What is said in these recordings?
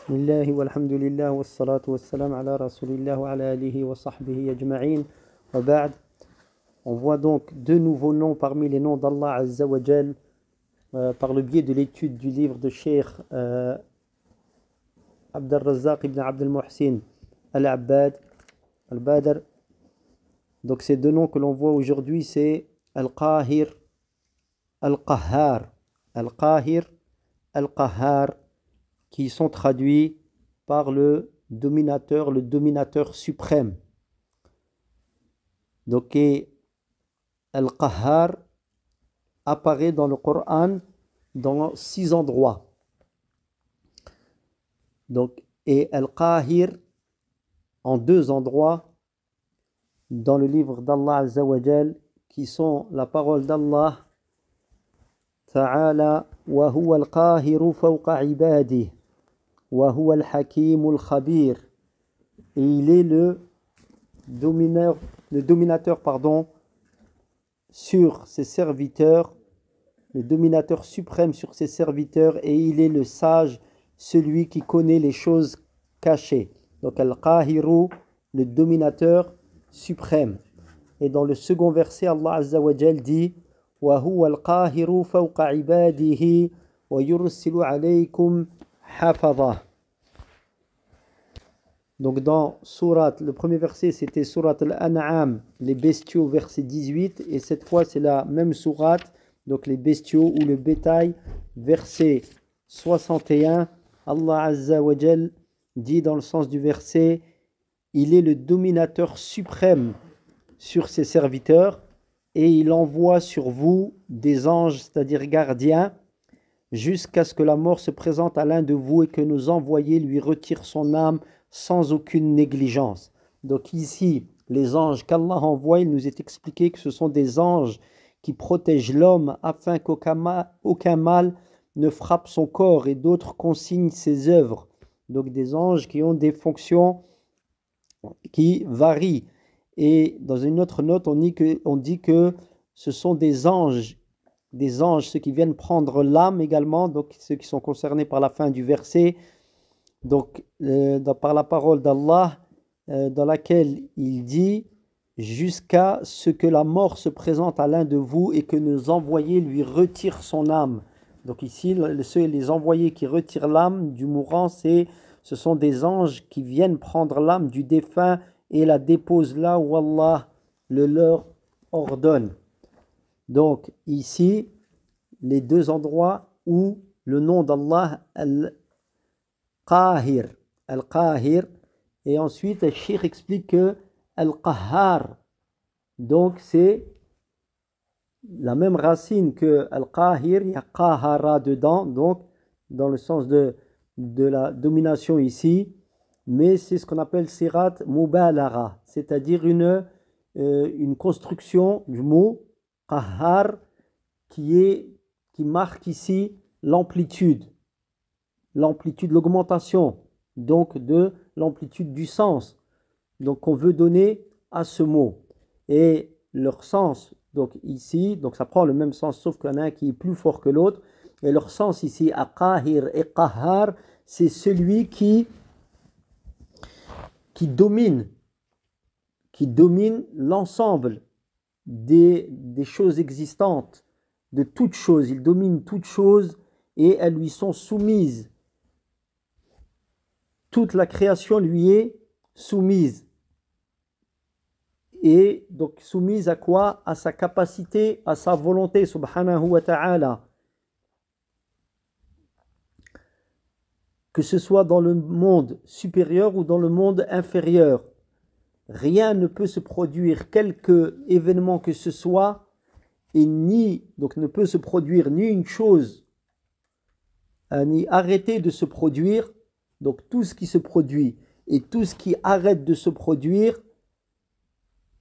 Bismillah walhamdulillah wassalatu wassalam ala rasulillah wa ala alihi wa sahbihi ajma'in wa ba'd. On voit donc deux nouveaux noms parmi les noms d'Allah Azza wa Jal par le biais de l'étude du livre de Cheikh Abd al-Razzaq ibn Abd al-Muhsin al-Abbad al-Badr. Donc ces deux noms que l'on voit aujourd'hui, c'est Al-Qahir, Al-Qahhar, Al-Qahir, Al-Qahhar, qui sont traduits par le dominateur suprême. Donc, Al-Qahhar apparaît dans le Coran dans 6 endroits. Donc, et Al-Qahir en 2 endroits dans le livre d'Allah Azza wa Jal, qui sont la parole d'Allah Ta'ala wa huwa al-qahiru fawqa ibadihi wa huwa al-hakim al-khabir. Et il est le dominateur sur ses serviteurs, le dominateur suprême sur ses serviteurs, et il est le sage, celui qui connaît les choses cachées. Donc al-qahiru, le dominateur suprême. Et dans le second verset, Allah Azza wa Jal dit wa huwa al-qahiru fawqa ibadihi wa yursilu alaykum hafadha. Donc dans Surat, le premier verset c'était Surat al-An'am, les bestiaux, verset 18, et cette fois c'est la même Surat, donc les bestiaux ou le bétail, verset 61. Allah Azza wa Jal dit dans le sens du verset, il est le dominateur suprême sur ses serviteurs et il envoie sur vous des anges, c'est-à-dire gardiens, jusqu'à ce que la mort se présente à l'un de vous et que nos envoyés lui retirent son âme sans aucune négligence. Donc ici, les anges qu'Allah envoie, il nous est expliqué que ce sont des anges qui protègent l'homme afin qu'aucun mal ne frappe son corps, et d'autres consignent ses œuvres. Donc des anges qui ont des fonctions qui varient. Et dans une autre note, on dit que ce sont des anges, ceux qui viennent prendre l'âme également, donc ceux qui sont concernés par la fin du verset, donc par la parole d'Allah, dans laquelle il dit jusqu'à ce que la mort se présente à l'un de vous et que nos envoyés lui retirent son âme. Donc ici, les envoyés qui retirent l'âme du mourant, ce sont des anges qui viennent prendre l'âme du défunt et la déposent là où Allah le leur ordonne. Donc ici, les 2 endroits où le nom d'Allah Al-Qahir, et ensuite le Cheikh explique que Al-Qahhar, donc c'est la même racine que Al-Qahir, il y a Qahara dedans, donc dans le sens de la domination ici, mais c'est ce qu'on appelle Sirat Mubalara, c'est-à-dire une construction du mot Qahhar qui marque ici l'amplitude, l'augmentation, donc de l'amplitude du sens, donc qu'on veut donner à ce mot. Et leur sens, donc ici, donc ça prend le même sens, sauf qu'il y en a un qui est plus fort que l'autre. Et leur sens ici, à Qahir et Qahhar, c'est celui qui domine l'ensemble des choses existantes, de toutes choses. Il domine toutes choses et elles lui sont soumises. Toute la création lui est soumise. Et donc soumise à quoi? À sa capacité, à sa volonté, subhanahu wa ta'ala. Que ce soit dans le monde supérieur ou dans le monde inférieur, rien ne peut se produire, quelque événement que ce soit, et donc ne peut se produire ni une chose, ni arrêter de se produire. Donc tout ce qui se produit et tout ce qui arrête de se produire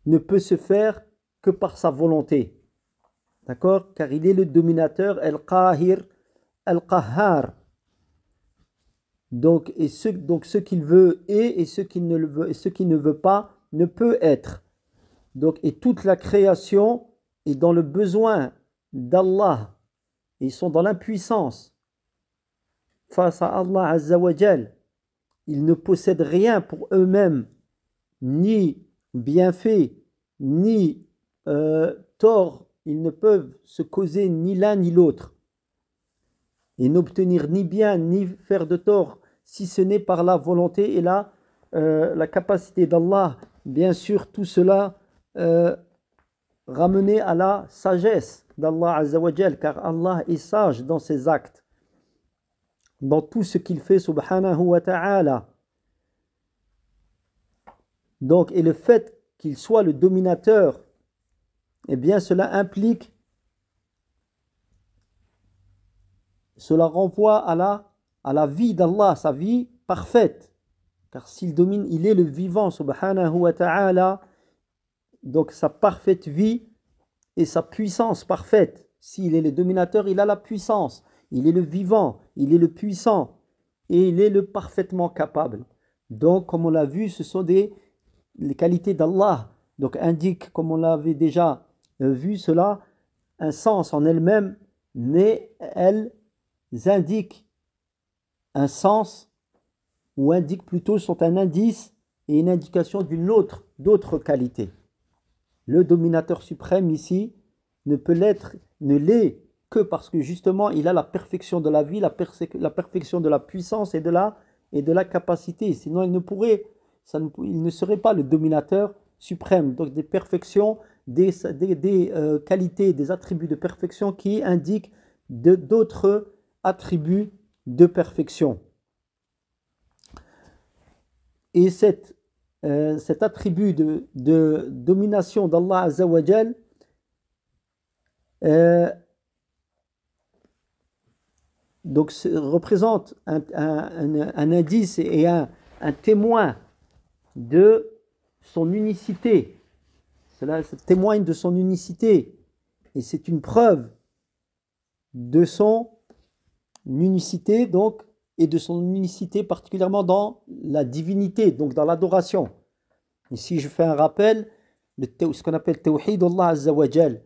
ne peut se faire que par sa volonté. D'accord? Car il est le dominateur, Al-Qahir, Al-Qahhar. Donc ce qu'il veut est, et ce qu'il ne veut, et ce qu'il ne veut pas ne peut être. Donc, et toute la création est dans le besoin d'Allah. Ils sont dans l'impuissance face à Allah Azza wa Jal. ils ne possèdent rien pour eux-mêmes, ni bienfait, ni tort, ils ne peuvent se causer ni l'un ni l'autre, et n'obtenir ni bien ni faire de tort, si ce n'est par la volonté et la capacité d'Allah. Bien sûr, tout cela ramené à la sagesse d'Allah Azza wa Jal, car Allah est sage dans ses actes, dans tout ce qu'il fait, subhanahu wa ta'ala. Donc, et le fait qu'il soit le dominateur, eh bien, cela renvoie à la vie d'Allah, sa vie parfaite. Car s'il domine, il est le vivant, subhanahu wa ta'ala. Donc, sa parfaite vie et sa puissance parfaite. S'il est le dominateur, il a la puissance. Il est le vivant, il est le puissant et il est le parfaitement capable. Donc, comme on l'a vu, ce sont les qualités d'Allah. Donc, indique, comme on l'avait déjà vu cela, un sens en elles-mêmes, mais elles indiquent un sens, ou indiquent plutôt, sont un indice et une indication d'autres qualités. Le dominateur suprême ici ne l'est que parce que justement il a la perfection de la vie, la perfection de la puissance et de la capacité. Sinon il ne serait pas le dominateur suprême. Donc des perfections, des qualités, des attributs de perfection qui indiquent d'autres attributs de perfection. Et cet attribut de domination d'Allah Azza wa Jal donc représente un indice et un témoin de son unicité. Cela témoigne de son unicité et c'est une preuve de son unicité donc, et de son unicité particulièrement dans la divinité, donc dans l'adoration. Ici je fais un rappel, ce qu'on appelle Tawhid Allah Azza wa Jal.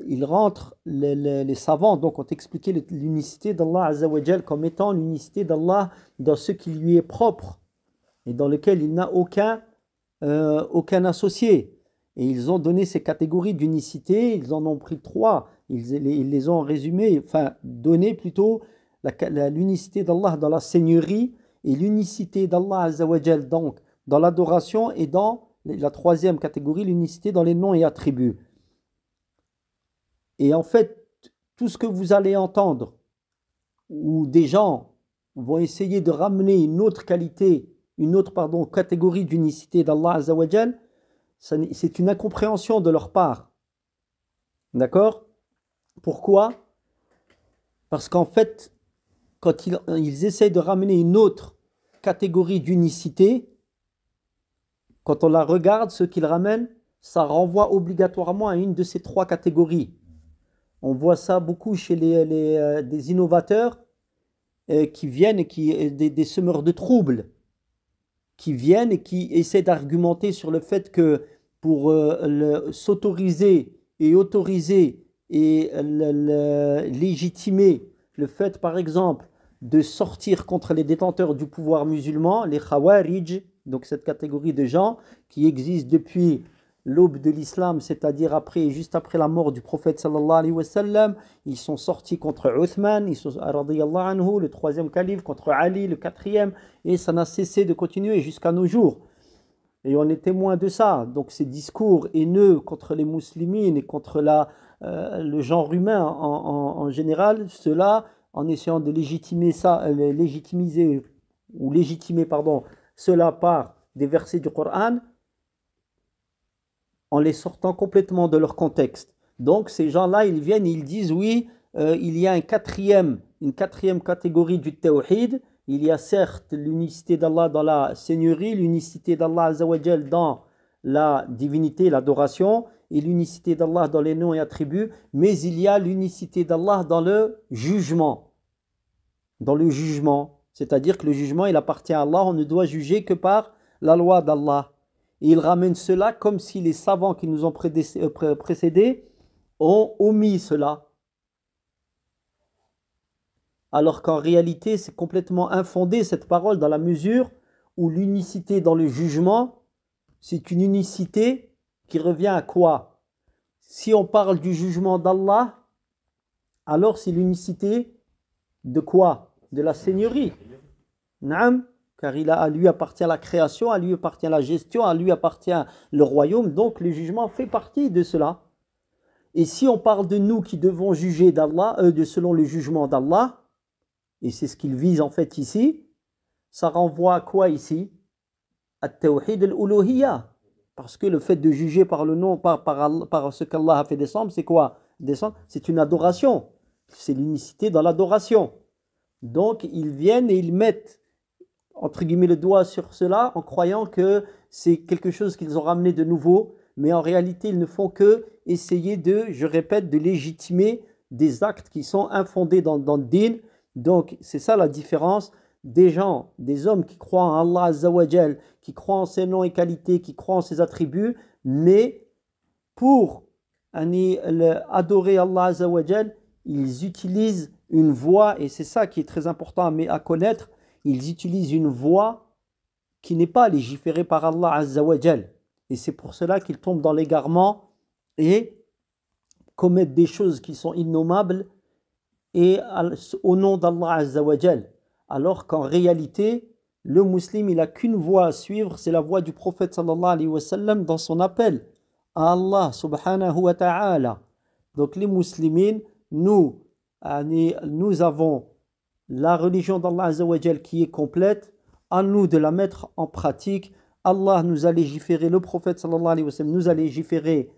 Il rentre, les savants donc ont expliqué l'unicité d'Allah Azza wa Jal comme étant l'unicité d'Allah dans ce qui lui est propre et dans lequel il n'a aucun associé. Et ils ont donné ces catégories d'unicité, ils en ont pris 3, ils les ont résumées, enfin donné plutôt l'unicité d'Allah dans la seigneurie et l'unicité d'Allah Azza wa Jal donc dans l'adoration et dans la 3e catégorie, l'unicité dans les noms et attributs. Et en fait, tout ce que vous allez entendre, où des gens vont essayer de ramener une autre catégorie d'unicité d'Allah Azza wa Jal, c'est une incompréhension de leur part. D'accord? Pourquoi? Parce qu'en fait, quand ils essaient de ramener une autre catégorie d'unicité, quand on la regarde, ce qu'ils ramènent, ça renvoie obligatoirement à une de ces 3 catégories. On voit ça beaucoup chez des innovateurs qui viennent, des semeurs de troubles, qui viennent et qui essaient d'argumenter sur le fait que pour s'autoriser et autoriser et légitimer le fait, par exemple, de sortir contre les détenteurs du pouvoir musulman, les Khawarij, donc cette catégorie de gens qui existe depuis l'aube de l'islam, c'est-à-dire juste après la mort du prophète sallallahu alayhi wa sallam, ils sont sortis contre Uthman, radiyallahu anhu, le 3e calife, contre Ali, le 4e, et ça n'a cessé de continuer jusqu'à nos jours. Et on est témoin de ça. Donc ces discours haineux contre les musulmans et contre le genre humain en général, cela, en essayant de légitimer cela par des versets du Coran, en les sortant complètement de leur contexte. Donc ces gens-là, ils viennent et ils disent oui, il y a une quatrième catégorie du tawhid. Il y a certes l'unicité d'Allah dans la seigneurie, l'unicité d'Allah Azza wa Jal dans la divinité, l'adoration, et l'unicité d'Allah dans les noms et attributs, mais il y a l'unicité d'Allah dans le jugement. Dans le jugement, c'est-à-dire que le jugement, il appartient à Allah, on ne doit juger que par la loi d'Allah. Et il ramène cela comme si les savants qui nous ont précédés ont omis cela. alors qu'en réalité, c'est complètement infondé cette parole dans la mesure où l'unicité dans le jugement, c'est une unicité qui revient à quoi? Si on parle du jugement d'Allah, alors c'est l'unicité de quoi? De la seigneurie. Naam, car à lui appartient la création, à lui appartient la gestion, à lui appartient le royaume, donc le jugement fait partie de cela. Et si on parle de nous qui devons juger d'Allah, selon le jugement d'Allah, et c'est ce qu'il vise en fait ici, ça renvoie à quoi ici? At-tawhid al-uluhiyya. Parce que le fait de juger par le nom, par ce qu'Allah a fait descendre, c'est quoi? Descendre, c'est une adoration. C'est l'unicité dans l'adoration. Donc ils viennent et ils mettent, entre guillemets, le doigt sur cela en croyant que c'est quelque chose qu'ils ont ramené de nouveau, mais en réalité ils ne font que essayer de, je répète, de légitimer des actes qui sont infondés dans le din. Donc c'est ça la différence des gens, des hommes qui croient en Allah Azza wa Jal, qui croient en ses noms et qualités, qui croient en ses attributs, mais pour adorer Allah Azza wa Jal, ils utilisent une voie, et c'est ça qui est très important à connaître, ils utilisent une voie qui n'est pas légiférée par Allah Azza wa Jal. Et c'est pour cela qu'ils tombent dans l'égarement et commettent des choses qui sont innommables et au nom d'Allah Azza wa Jal. Alors qu'en réalité, le musulman, il n'a qu'une voie à suivre, c'est la voie du prophète sallallahu alayhi wa sallam dans son appel à Allah subhanahu wa ta'ala. Donc les musulmans, nous avons la religion d'Allah Azza wa Jal qui est complète, à nous de la mettre en pratique. Allah nous a légiféré, le prophète sallallahu alayhi wa sallam nous a légiféré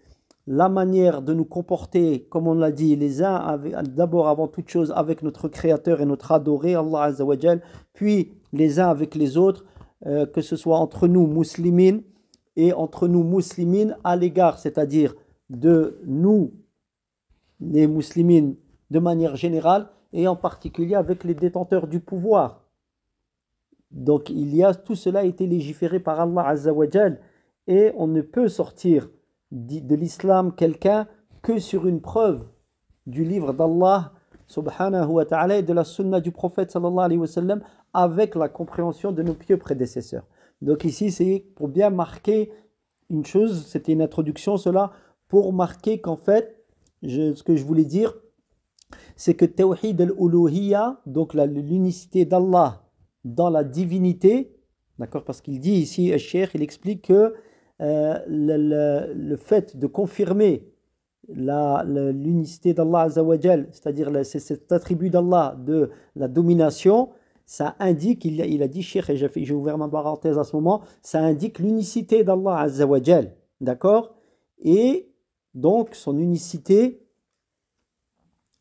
la manière de nous comporter, comme on l'a dit, les uns d'abord avant toute chose avec notre créateur et notre adoré, Allah Azza wa Jal, puis les uns avec les autres, que ce soit entre nous musulmans et entre nous musulmans à l'égard, c'est-à-dire de nous, les musulmans de manière générale, et en particulier avec les détenteurs du pouvoir. Donc tout cela a été légiféré par Allah Azza wa Jal, et on ne peut sortir de l'islam quelqu'un que sur une preuve du livre d'Allah subhanahu wa ta'ala et de la sunna du prophète sallallahu alayhi wa sallam avec la compréhension de nos pieux prédécesseurs. Donc ici c'est pour bien marquer une chose, c'était une introduction cela, pour marquer qu'en fait, ce que je voulais dire, c'est que Tawhid al-Uluhiyya, donc l'unicité d'Allah dans la divinité, d'accord, parce qu'il dit ici, le cheikh, il explique que le fait de confirmer l'unicité d'Allah Azza wa Jal, c'est-à-dire cet attribut d'Allah de la domination, ça indique, il a dit, cheikh, et j'ai ouvert ma parenthèse à ce moment, ça indique l'unicité d'Allah Azza wa Jal, d'accord? Et donc son unicité,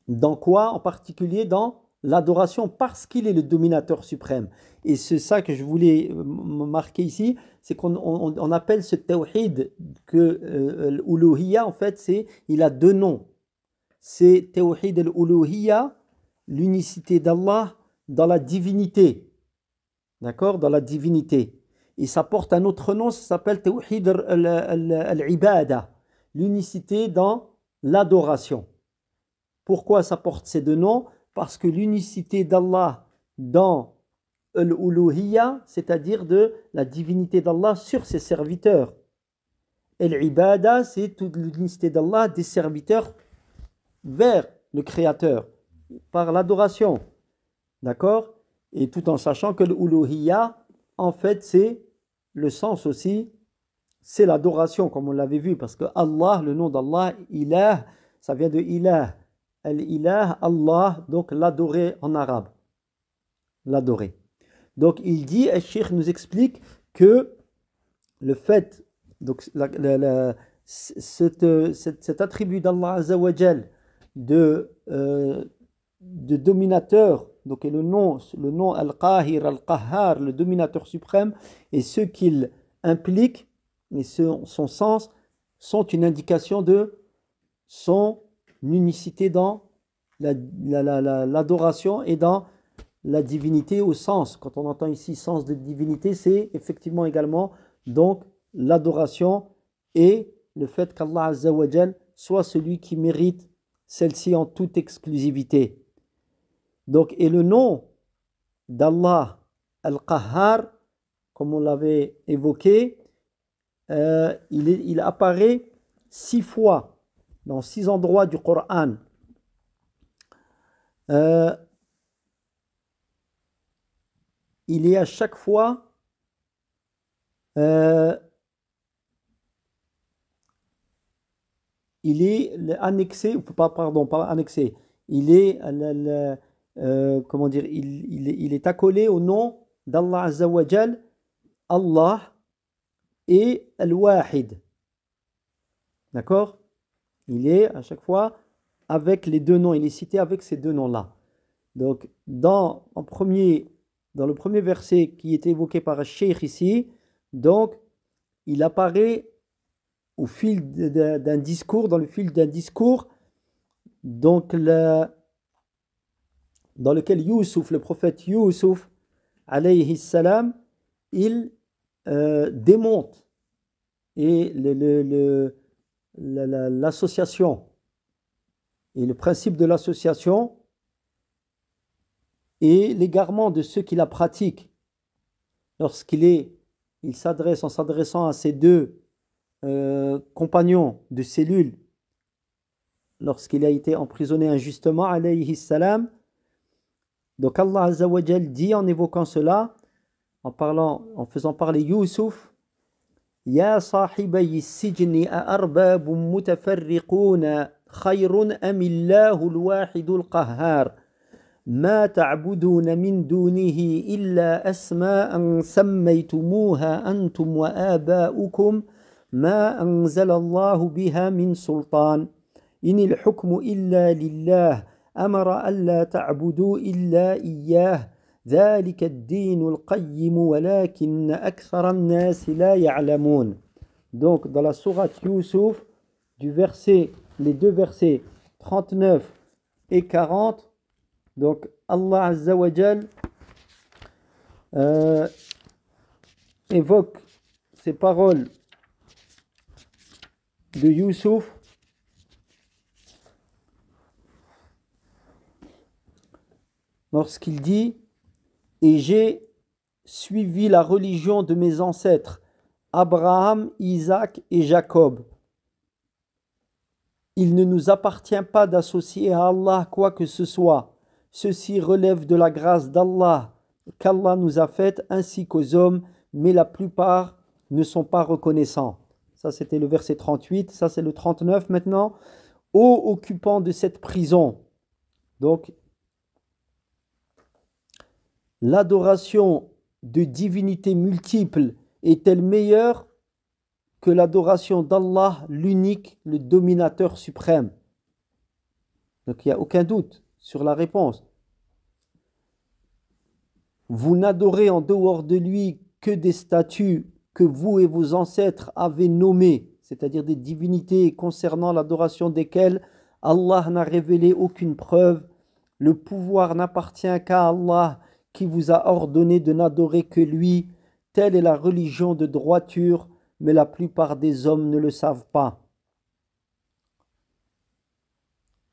dans quoi en particulier? Dans l'adoration, parce qu'il est le dominateur suprême. Et c'est ça que je voulais marquer ici, c'est qu'on appelle ce tawhid que l'uluhiyya, en fait, il a deux noms. C'est tawhid al-uluhiyya, l'unicité d'Allah dans la divinité. D'accord? Dans la divinité. Et ça porte un autre nom, ça s'appelle tawhid al-ibada, l'unicité dans l'adoration. Pourquoi ça porte ces deux noms? Parce que l'unicité d'Allah dans l'uluhiyya, c'est-à-dire de la divinité d'Allah sur ses serviteurs. Et l'ibada, c'est toute l'unicité d'Allah des serviteurs vers le Créateur, par l'adoration. D'accord? Et tout en sachant que l'uluhiyya, en fait, c'est le sens aussi, c'est l'adoration, comme on l'avait vu, parce que Allah, le nom d'Allah, ilah, ça vient de ilah. Al-ilah, Allah, donc l'adorer en arabe. L'adorer. Donc il dit, le cheikh nous explique que le fait, donc cet attribut d'Allah Azza wa Jal de dominateur, donc et le nom Al-Qahir, Al-Qahhar, le dominateur suprême, et ce qu'il implique, et son sens, sont une indication de son unicité dans l'adoration et dans la divinité au sens. Quand on entend ici sens de divinité, c'est effectivement également donc l'adoration et le fait qu'Allah Azza wa Jal soit celui qui mérite celle-ci en toute exclusivité. Donc, et le nom d'Allah Al-Qahhar, comme on l'avait évoqué, il apparaît 6 fois dans 6 endroits du Coran. Il est à chaque fois il est annexé, pardon, pas annexé, il est, comment dire, il est accolé au nom d'Allah Azza wa Jal, Allah et Al-Wahid. D'accord? Il est à chaque fois avec les deux noms, il est cité avec ces deux noms-là. Donc, dans le premier verset qui est évoqué par Cheikh ici, donc, il apparaît au fil d'un discours, dans le fil d'un discours, donc dans lequel Youssouf, le prophète Youssouf, alayhi salam, il démonte et l'association et le principe de l'association et l'égarement de ceux qui la pratiquent lorsqu'il s'adresse, en s'adressant à ces deux compagnons de cellule, lorsqu'il a été emprisonné injustement, alayhi salam. Donc Allah Azza wa Jal dit en évoquant cela, en faisant parler Youssouf, Ya sahibayi sijni a'arbabun mutafarriquna khayrun amillahu al-wahidul qahhar ما تعبدون من دونه إلا أسماء سميتموها أنتم وآباؤكم ما أنزل الله بها من سلطان إن الحكم إلا لله أمر ألا تعبدوا إلا إياه ذلك الدين القيم ولكن أكثر الناس لا يعلمون. Donc dans la sourate Youssouf, les deux versets 39 et 40, donc Allah Azza wa Jal évoque ces paroles de Youssouf lorsqu'il dit « Et j'ai suivi la religion de mes ancêtres, Abraham, Isaac et Jacob. Il ne nous appartient pas d'associer à Allah quoi que ce soit. Ceci relève de la grâce d'Allah qu'Allah nous a faite ainsi qu'aux hommes, mais la plupart ne sont pas reconnaissants. » Ça, c'était le verset 38. Ça, c'est le 39 maintenant. « Ô occupants de cette prison !» Donc, l'adoration de divinités multiples est-elle meilleure que l'adoration d'Allah, l'unique, le dominateur suprême? Donc, il n'y a aucun doute sur la réponse. Vous n'adorez en dehors de lui que des statues que vous et vos ancêtres avez nommées, c'est-à-dire des divinités concernant l'adoration desquelles Allah n'a révélé aucune preuve. Le pouvoir n'appartient qu'à Allah qui vous a ordonné de n'adorer que lui. Telle est la religion de droiture, mais la plupart des hommes ne le savent pas.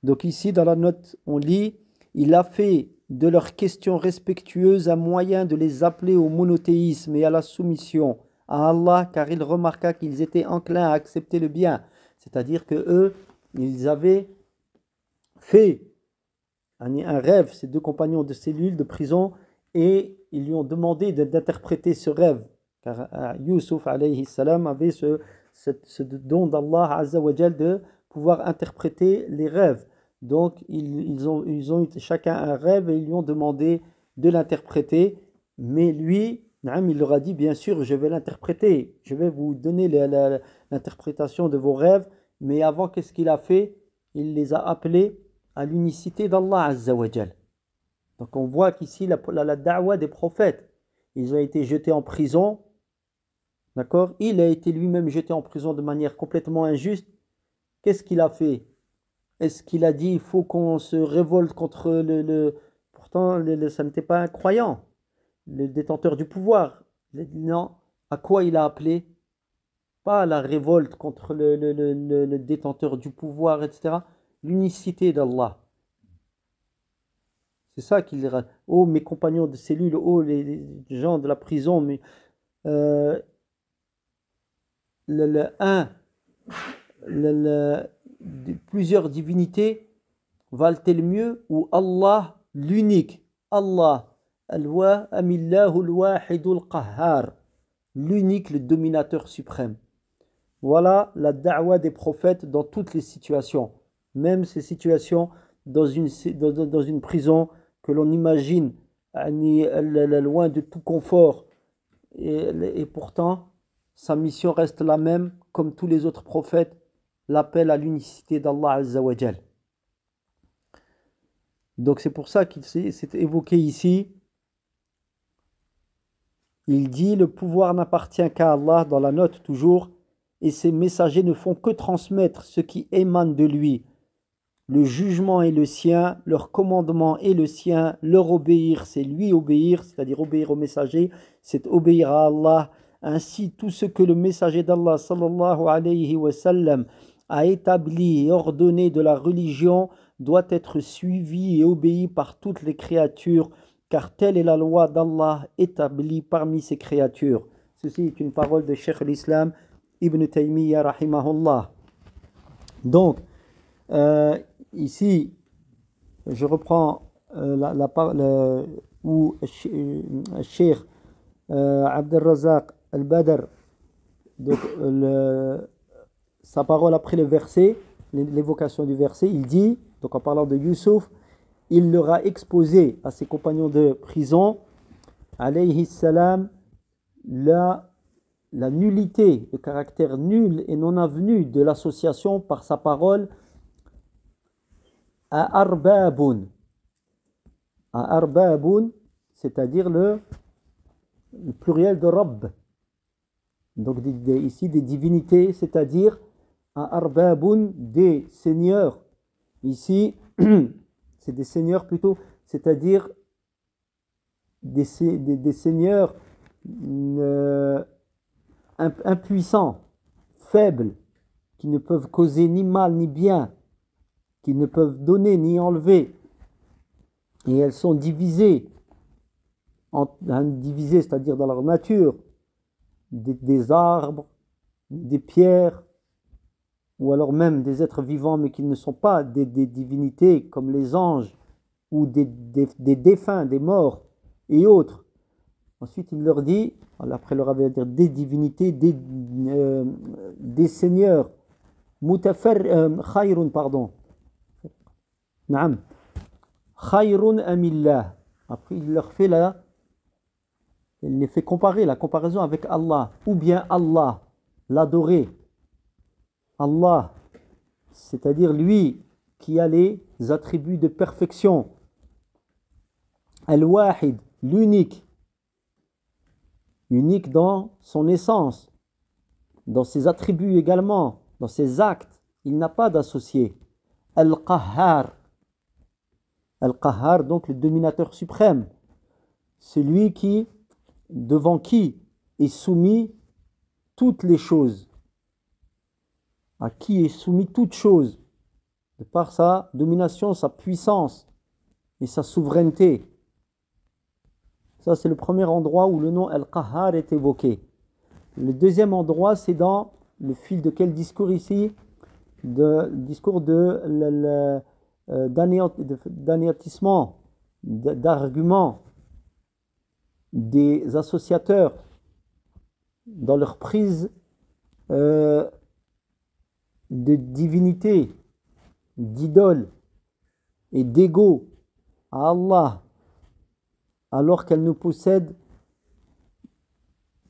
Donc ici, dans la note, on lit « Il a fait de leurs questions respectueuses un moyen de les appeler au monothéisme et à la soumission à Allah, car il remarqua qu'ils étaient enclins à accepter le bien. » C'est-à-dire que eux, ils avaient fait un rêve, ces deux compagnons de cellule, de prison, et ils lui ont demandé d'interpréter ce rêve. Car Youssouf alayhi salam avait ce don d'Allah Azza wa Jal de pouvoir interpréter les rêves. Donc ils ont eu chacun un rêve et ils lui ont demandé de l'interpréter. Mais lui, il leur a dit, bien sûr, je vais l'interpréter. Je vais vous donner l'interprétation de vos rêves. Mais avant, qu'est-ce qu'il a fait? Il les a appelés à l'unicité d'Allah Azza wa Jal. Donc on voit qu'ici la da'wa des prophètes, ils ont été jetés en prison, d'accord? Il a été lui-même jeté en prison de manière complètement injuste. Qu'est-ce qu'il a fait? Est-ce qu'il a dit il faut qu'on se révolte contre Pourtant, ça n'était pas un croyant, le détenteur du pouvoir. Il a dit non. À quoi il a appelé? Pas la révolte contre le détenteur du pouvoir, etc. L'unicité d'Allah. C'est ça qu'il dira. Oh, mes compagnons de cellule, oh, les gens de la prison, mais euh, un, plusieurs divinités valent-elles mieux ou Allah, l'unique, Allah, Amillahu al-Wahidul Qahhar, l'unique, le dominateur suprême. Voilà la da'wa des prophètes dans toutes les situations, même ces situations dans une prison que l'on imagine loin de tout confort, et pourtant sa mission reste la même comme tous les autres prophètes, l'appel à l'unicité d'Allah Azza wa Jal. Donc c'est pour ça qu'il s'est évoqué ici. Il dit le pouvoir n'appartient qu'à Allah, dans la note toujours, et ses messagers ne font que transmettre ce qui émane de lui. Le jugement est le sien, leur commandement est le sien, leur obéir, c'est lui obéir, c'est-à-dire obéir au messager, c'est obéir à Allah. Ainsi, tout ce que le messager d'Allah sallallahu alayhi wa sallam a établi et ordonné de la religion doit être suivi et obéi par toutes les créatures, car telle est la loi d'Allah établie parmi ses créatures. Ceci est une parole de Cheikh l'Islam Ibn Taymiyyah rahimahullah. Donc, ici, je reprends la parole où Cheikh Abdel Razak al-Badr, donc sa parole après le verset, l'évocation du verset, il dit, donc en parlant de Youssouf, il leur a exposé à ses compagnons de prison, alayhi salam, la nullité, le caractère nul et non avenu de l'association par sa parole à arbabun, c'est-à-dire le pluriel de Rabb. Donc ici des divinités, c'est-à-dire à arbabun, des seigneurs. Ici, c'est des seigneurs plutôt, c'est-à-dire des seigneurs impuissants, faibles, qui ne peuvent causer ni mal ni bien, qui ne peuvent donner ni enlever. Et elles sont divisées, c'est-à-dire dans leur nature, des arbres, des pierres, ou alors même des êtres vivants, mais qui ne sont pas des divinités comme les anges, ou des défunts, des morts, et autres. Ensuite, il leur dit, après leur avait dit des divinités, des seigneurs, khayrun, pardon. Naam. Khayrun amillah. Après, il leur fait il les fait comparer, la comparaison avec Allah, ou bien Allah, l'adorer. Allah, c'est-à-dire lui qui a les attributs de perfection. Al-Wahid, l'unique. Unique dans son essence, dans ses attributs également, dans ses actes. Il n'a pas d'associé. Al-Qahhar. Al-Qahhar, donc le dominateur suprême. Celui devant qui est soumis toutes les choses. À qui est soumis toute chose. De par sa domination, sa puissance et sa souveraineté. Ça, c'est le premier endroit où le nom Al-Qahhar est évoqué. Le deuxième endroit, c'est dans le fil de quel discours ici? Discours d'anéantissement, d'arguments des associateurs dans leur prise de divinité, d'idole et d'ego à Allah, alors qu'elle ne possède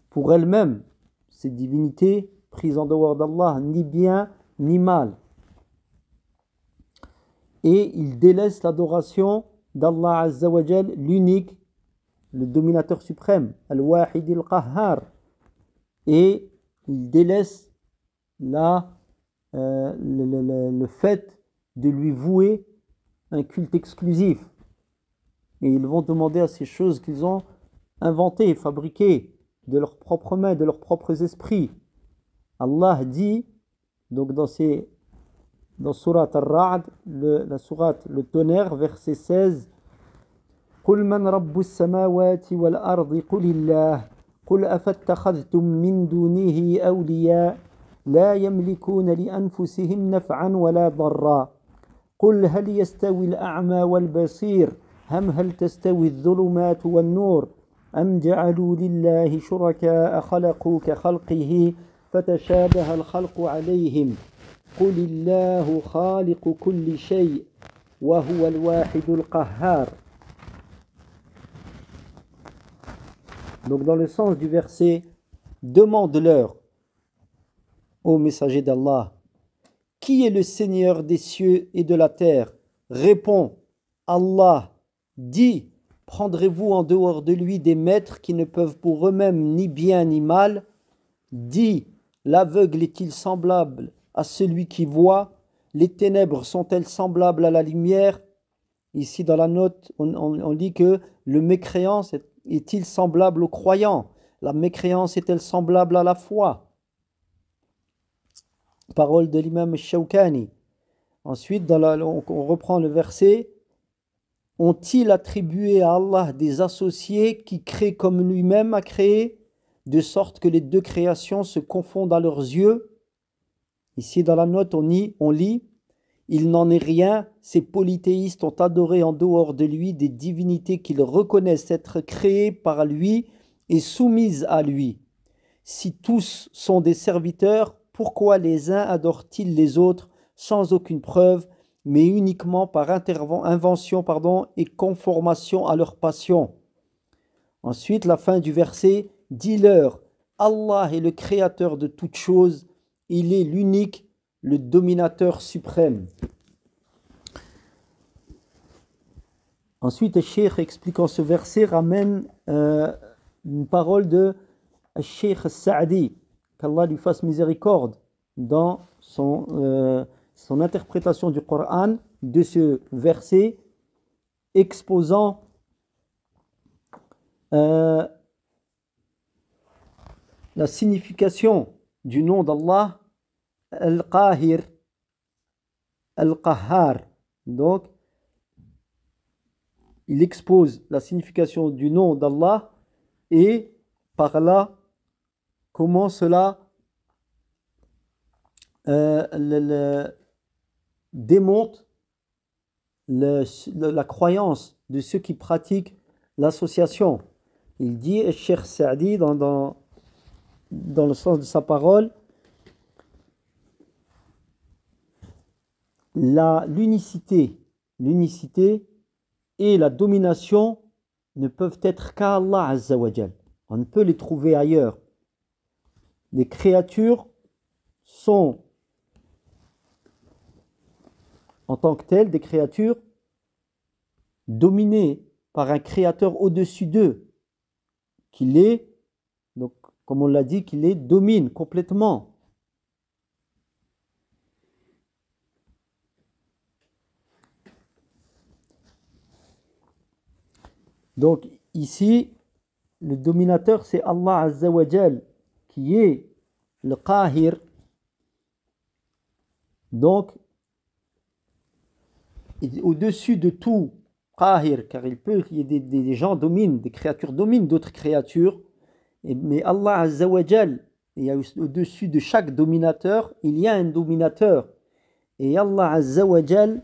pour elle-même, ces divinités prises en dehors d'Allah, ni bien ni mal. Et il délaisse l'adoration d'Allah Azza wa Jal, l'unique, le dominateur suprême, Al-Wahid al-Qahhar. Et il délaisse le fait de lui vouer un culte exclusif. Et ils vont demander à ces choses qu'ils ont inventées, fabriquées de leurs propres mains, de leurs propres esprits. Allah dit, donc dans Surat Al-Ra'd, la Surat le tonnerre, verset 16, قل من رب السماوات والأرض قل الله قل أفاتخذتم من دونه أولياء لا يملكون لأنفسهم نفعا ولا ضرا قل هل يستوي الأعمى والبصير هل تستوي الظلمات والنور أم جعلوا لله شركاء خلقوا كخلقه فتشابه الخلق عليهم قل الله خالق كل شيء وهو الواحد القهار. Donc dans le sens du verset, demande-leur, ô messager d'Allah, qui est le Seigneur des cieux et de la terre? Réponds, Allah. Dis, prendrez-vous en dehors de lui des maîtres qui ne peuvent pour eux-mêmes ni bien ni mal? Dis, l'aveugle est-il semblable à celui qui voit? Les ténèbres sont-elles semblables à la lumière? Ici dans la note, on dit que le mécréant est-il semblable au croyant? La mécréance est-elle semblable à la foi? Parole de l'imam Shawkani. Ensuite, on reprend le verset. Ont-ils attribué à Allah des associés qui créent comme lui-même a créé, de sorte que les deux créations se confondent à leurs yeux? Ici dans la note, on lit il n'en est rien, ces polythéistes ont adoré en dehors de lui des divinités qu'ils reconnaissent être créées par lui et soumises à lui. Si tous sont des serviteurs, pourquoi les uns adorent-ils les autres sans aucune preuve, mais uniquement par invention et conformation à leur passion? Ensuite, la fin du verset, dis-leur, Allah est le créateur de toutes choses, il est l'unique, le dominateur suprême. Ensuite, le cheikh, expliquant ce verset, ramène une parole de cheikh Sa'di, qu'Allah lui fasse miséricorde, dans son interprétation du Coran de ce verset, exposant la signification du nom d'Allah, Al-Qahir, Al-Qahhar. Donc, il expose la signification du nom d'Allah et par là, comment cela démontre la croyance de ceux qui pratiquent l'association. Il dit, Cheikh Sa'di, dans le sens de sa parole, l'unicité et la domination ne peuvent être qu'à Allah Azza wa Jal. On ne peut les trouver ailleurs. Les créatures sont, en tant que telles, des créatures dominées par un créateur au-dessus d'eux, qui les, donc, comme on l'a dit, qui les domine complètement. Donc ici, le dominateur, c'est Allah Azza wa Jal, qui est le Qahir. Donc, au-dessus de tout Qahir, car il peut qu'il y ait des gens dominent, des créatures dominent d'autres créatures, mais Allah Azza wa Jal, au-dessus de chaque dominateur, il y a un dominateur. Et Allah Azza wa Jal,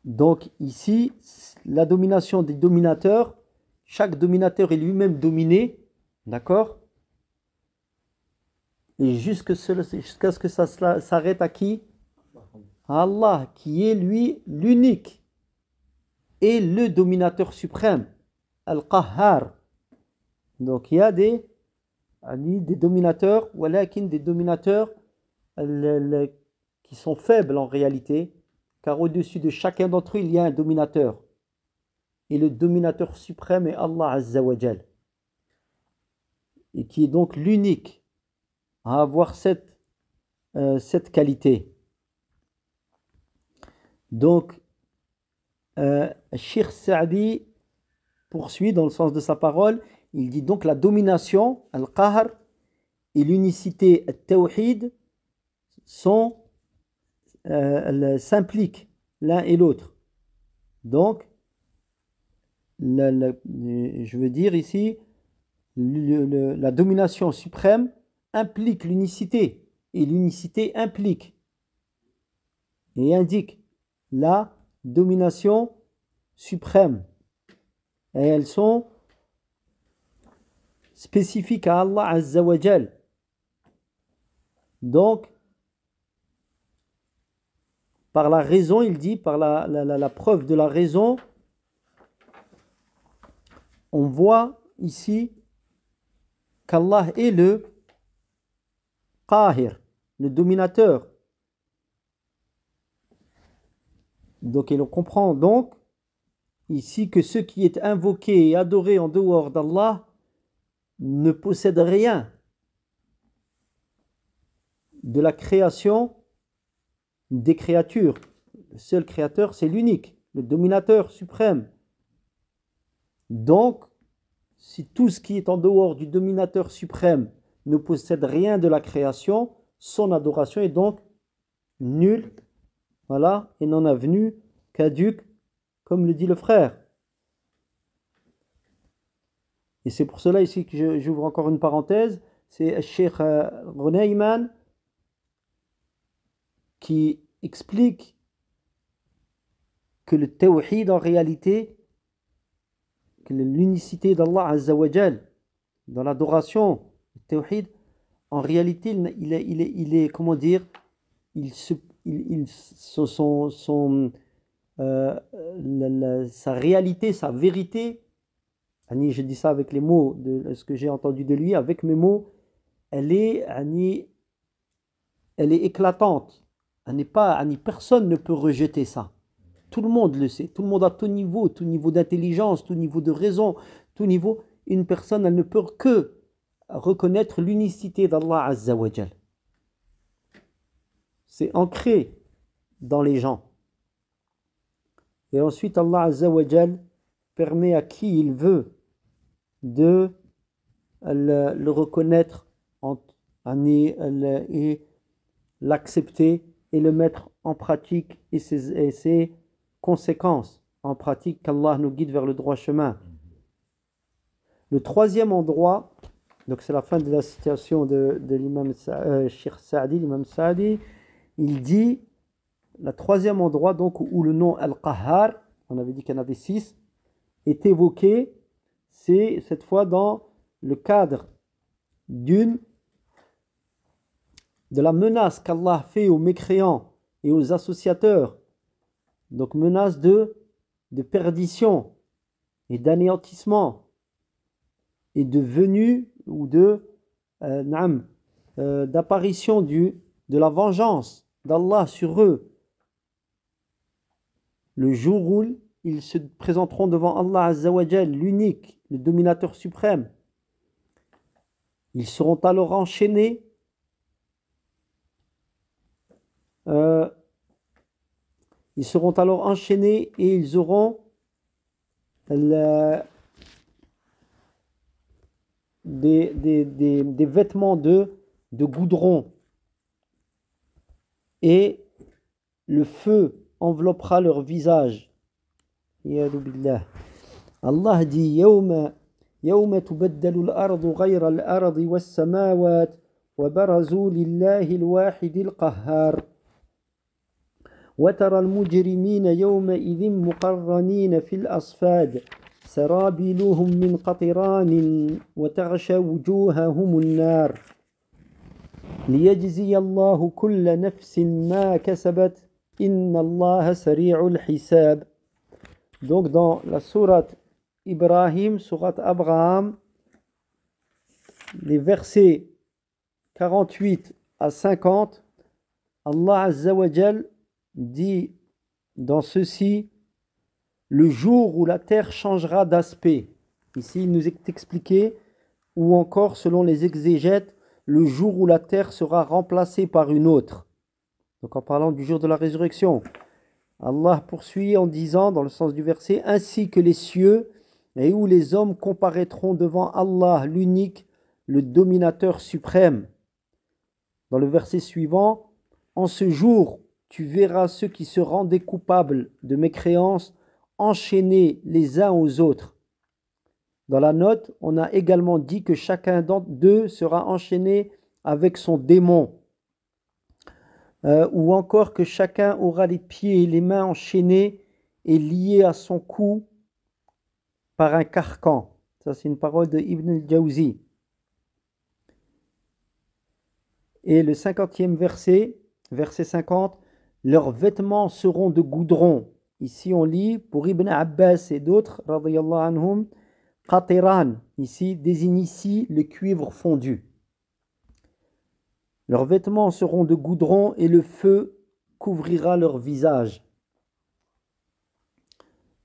donc ici, la domination des dominateurs, chaque dominateur est lui-même dominé, d'accord? Et jusqu'à ce que ça s'arrête à qui? À Allah, qui est lui l'unique et le dominateur suprême, Al-Qahhar. Donc il y a des dominateurs, des dominateurs qui sont faibles en réalité, car au-dessus de chacun d'entre eux, il y a un dominateur. Et le dominateur suprême est Allah Azza wa Jal. Et qui est donc l'unique à avoir cette qualité. Donc, Cheikh Sa'di poursuit dans le sens de sa parole. Il dit donc la domination, Al-Qahr, et l'unicité, Al-Tawhid, s'impliquent l'un et l'autre. Donc, je veux dire ici, la domination suprême implique l'unicité. Et l'unicité implique et indique la domination suprême. Et elles sont spécifiques à Allah Azza wa Jal. Donc, par la raison, il dit, par la preuve de la raison, on voit ici qu'Allah est le Qahir, le dominateur. Donc, et l'on comprend donc ici que ce qui est invoqué et adoré en dehors d'Allah ne possède rien de la création des créatures. Le seul créateur, c'est l'unique, le dominateur suprême. Donc, si tout ce qui est en dehors du dominateur suprême ne possède rien de la création, son adoration est donc nulle, voilà, et n'en a venu caduque, comme le dit le frère. Et c'est pour cela ici que j'ouvre encore une parenthèse, c'est Cheikh Ghunayman qui explique que le tawhid en réalité, que l'unicité d'Allah Azza wa Jal dans l'adoration, le tawhid, en réalité il est comment dire, sa réalité, sa vérité, je dis ça avec les mots de ce que j'ai entendu de lui, avec mes mots, elle est éclatante. Personne ne peut rejeter ça. Tout le monde le sait. Tout le monde à tout niveau d'intelligence, tout niveau de raison, tout niveau. Une personne, elle ne peut que reconnaître l'unicité d'Allah Azza wa Jal. C'est ancré dans les gens. Et ensuite, Allah Azza wa Jal permet à qui il veut de le reconnaître et l'accepter et le mettre en pratique et ses conséquences en pratique, qu'Allah nous guide vers le droit chemin. Le troisième endroit, donc c'est la fin de la citation de l'imam Cheikh Saadi, l'imam Saadi, il dit, le troisième endroit donc où le nom Al-Qahhar, on avait dit qu'il y en avait 6, est évoqué, c'est cette fois dans le cadre de la menace qu'Allah fait aux mécréants et aux associateurs, donc menace de perdition et d'anéantissement et de venue ou d'apparition de la vengeance d'Allah sur eux le jour où ils se présenteront devant Allah Azza wa Jal, l'unique, le dominateur suprême. Ils seront alors enchaînés et ils auront des vêtements de goudron et le feu enveloppera leur visage. Allah dit يوم تبدل الأرض غير الأرض والسماوات وبرزوا لله الواحد القهار وترى المجرمين يومئذ مقرنين في الأصفاد سرابيلهم من قطران وتغشى وجوههم النار ليجزي الله كل نفس ما كسبت إن الله سريع الحساب. Donc dans la sourate Ibrahim, sourate Abraham, les versets 48 à 50, Allah Azza wa Jal dit dans ceci, le jour où la terre changera d'aspect. Ici, il nous est expliqué, ou encore, selon les exégètes, le jour où la terre sera remplacée par une autre. Donc en parlant du jour de la résurrection, Allah poursuit en disant, dans le sens du verset, ainsi que les cieux, et où les hommes comparaîtront devant Allah, l'unique, le dominateur suprême. Dans le verset suivant, en ce jour, tu verras ceux qui se rendaient coupables de mécréance enchaînés les uns aux autres. Dans la note, on a également dit que chacun d'eux sera enchaîné avec son démon. Ou encore que chacun aura les pieds et les mains enchaînés et liés à son cou par un carcan. Ça, c'est une parole de Ibn al-Jawzi. Et le 50e verset, verset 50, leurs vêtements seront de goudron. Ici, on lit pour Ibn Abbas et d'autres, radiyallahu anhum, qatiran, ici, désigne ici le cuivre fondu. Leurs vêtements seront de goudron et le feu couvrira leur visage.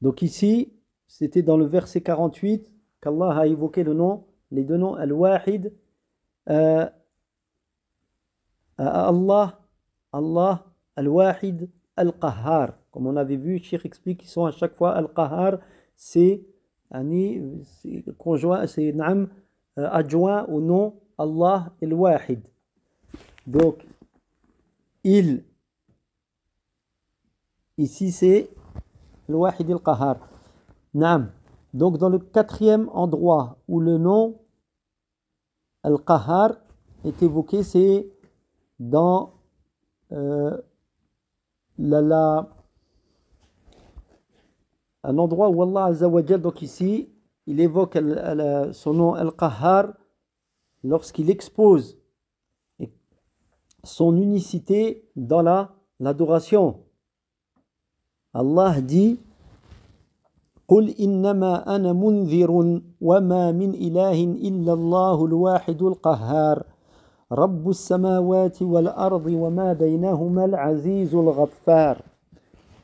Donc ici, c'était dans le verset 48 qu'Allah a évoqué les deux noms Al-Wahid, Allah, Al-Wahid, Al-Qahhar. Comme on avait vu, Cheikh explique qu'ils sont à chaque fois Al-Qahhar, c'est conjoint, c'est adjoint au nom Allah Al-Wahid. Donc, ici c'est Al-Wahid Al-Qahhar. Naam. Donc, dans le quatrième endroit où le nom Al-Qahhar est évoqué, c'est dans un endroit où Allah Azza wa Jal, donc ici, il évoque son nom Al-Qahhar lorsqu'il expose son unicité dans l'adoration. Allah dit قل إنما أنا منذر وما من إله إلا الله الواحد القهار رب السماوات والأرض وما بينهما العزيز الغفار.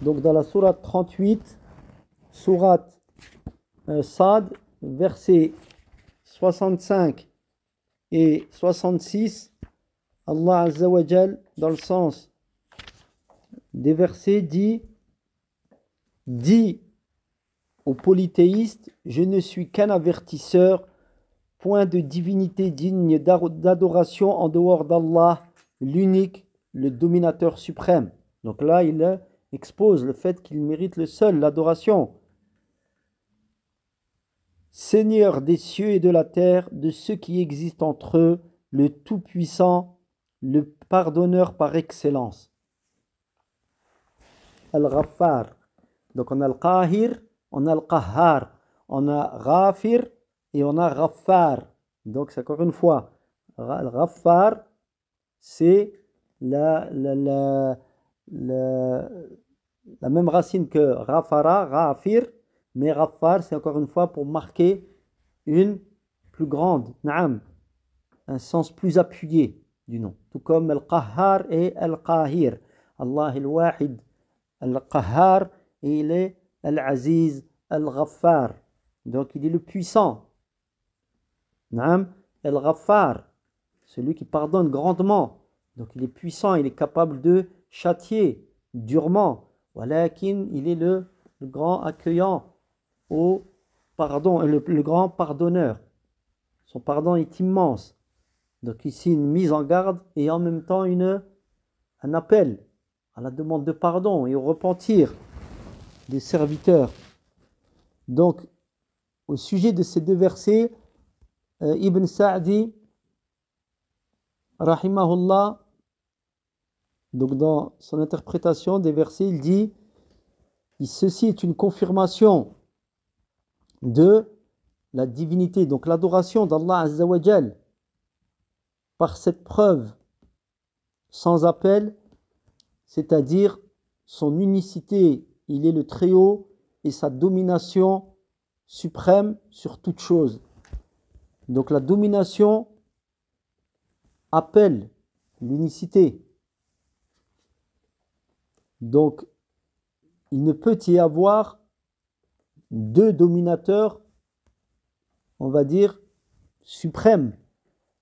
Donc dans la sourate 38, sourate Sad, versets 65 et 66, Allah Azza wa Jal, dans le sens des versets, dit aux polythéistes, je ne suis qu'un avertisseur, point de divinité digne d'adoration en dehors d'Allah, l'unique, le dominateur suprême. Donc là, il expose le fait qu'il mérite le seul l'adoration. Seigneur des cieux et de la terre, de ceux qui existent entre eux, le Tout-Puissant, le pardonneur par excellence. Al-Ghaffar. Donc on a Al-Qahir, on a Al-Qahhar, on a Ghafir et on a Ghaffar. Donc c'est encore une fois, Al-Ghaffar, c'est la même racine que Ghafara, Ghafir, mais Ghaffar, c'est encore une fois pour marquer une plus grande, naam, un sens plus appuyé du nom. Tout comme Al-Qahhar et Al-Qahir. Allah Al-Wahid, Al-Qahhar, et il est Al-Aziz, Al-Ghaffar. Donc il est le puissant. Naam, Al-Ghaffar, celui qui pardonne grandement. Donc il est puissant, il est capable de châtier durement. Walakin, il est le grand accueillant au pardon, le grand pardonneur. Son pardon est immense. Donc ici une mise en garde et en même temps un appel à la demande de pardon et au repentir des serviteurs. Donc au sujet de ces deux versets, Ibn Sa'di rahimahullah, donc dans son interprétation des versets, il dit ceci est une confirmation de la divinité, donc l'adoration d'Allah Azza wa Jal par cette preuve sans appel, c'est-à-dire son unicité, il est le Très-Haut et sa domination suprême sur toute chose. Donc la domination appelle l'unicité. Donc il ne peut y avoir deux dominateurs, on va dire, suprêmes.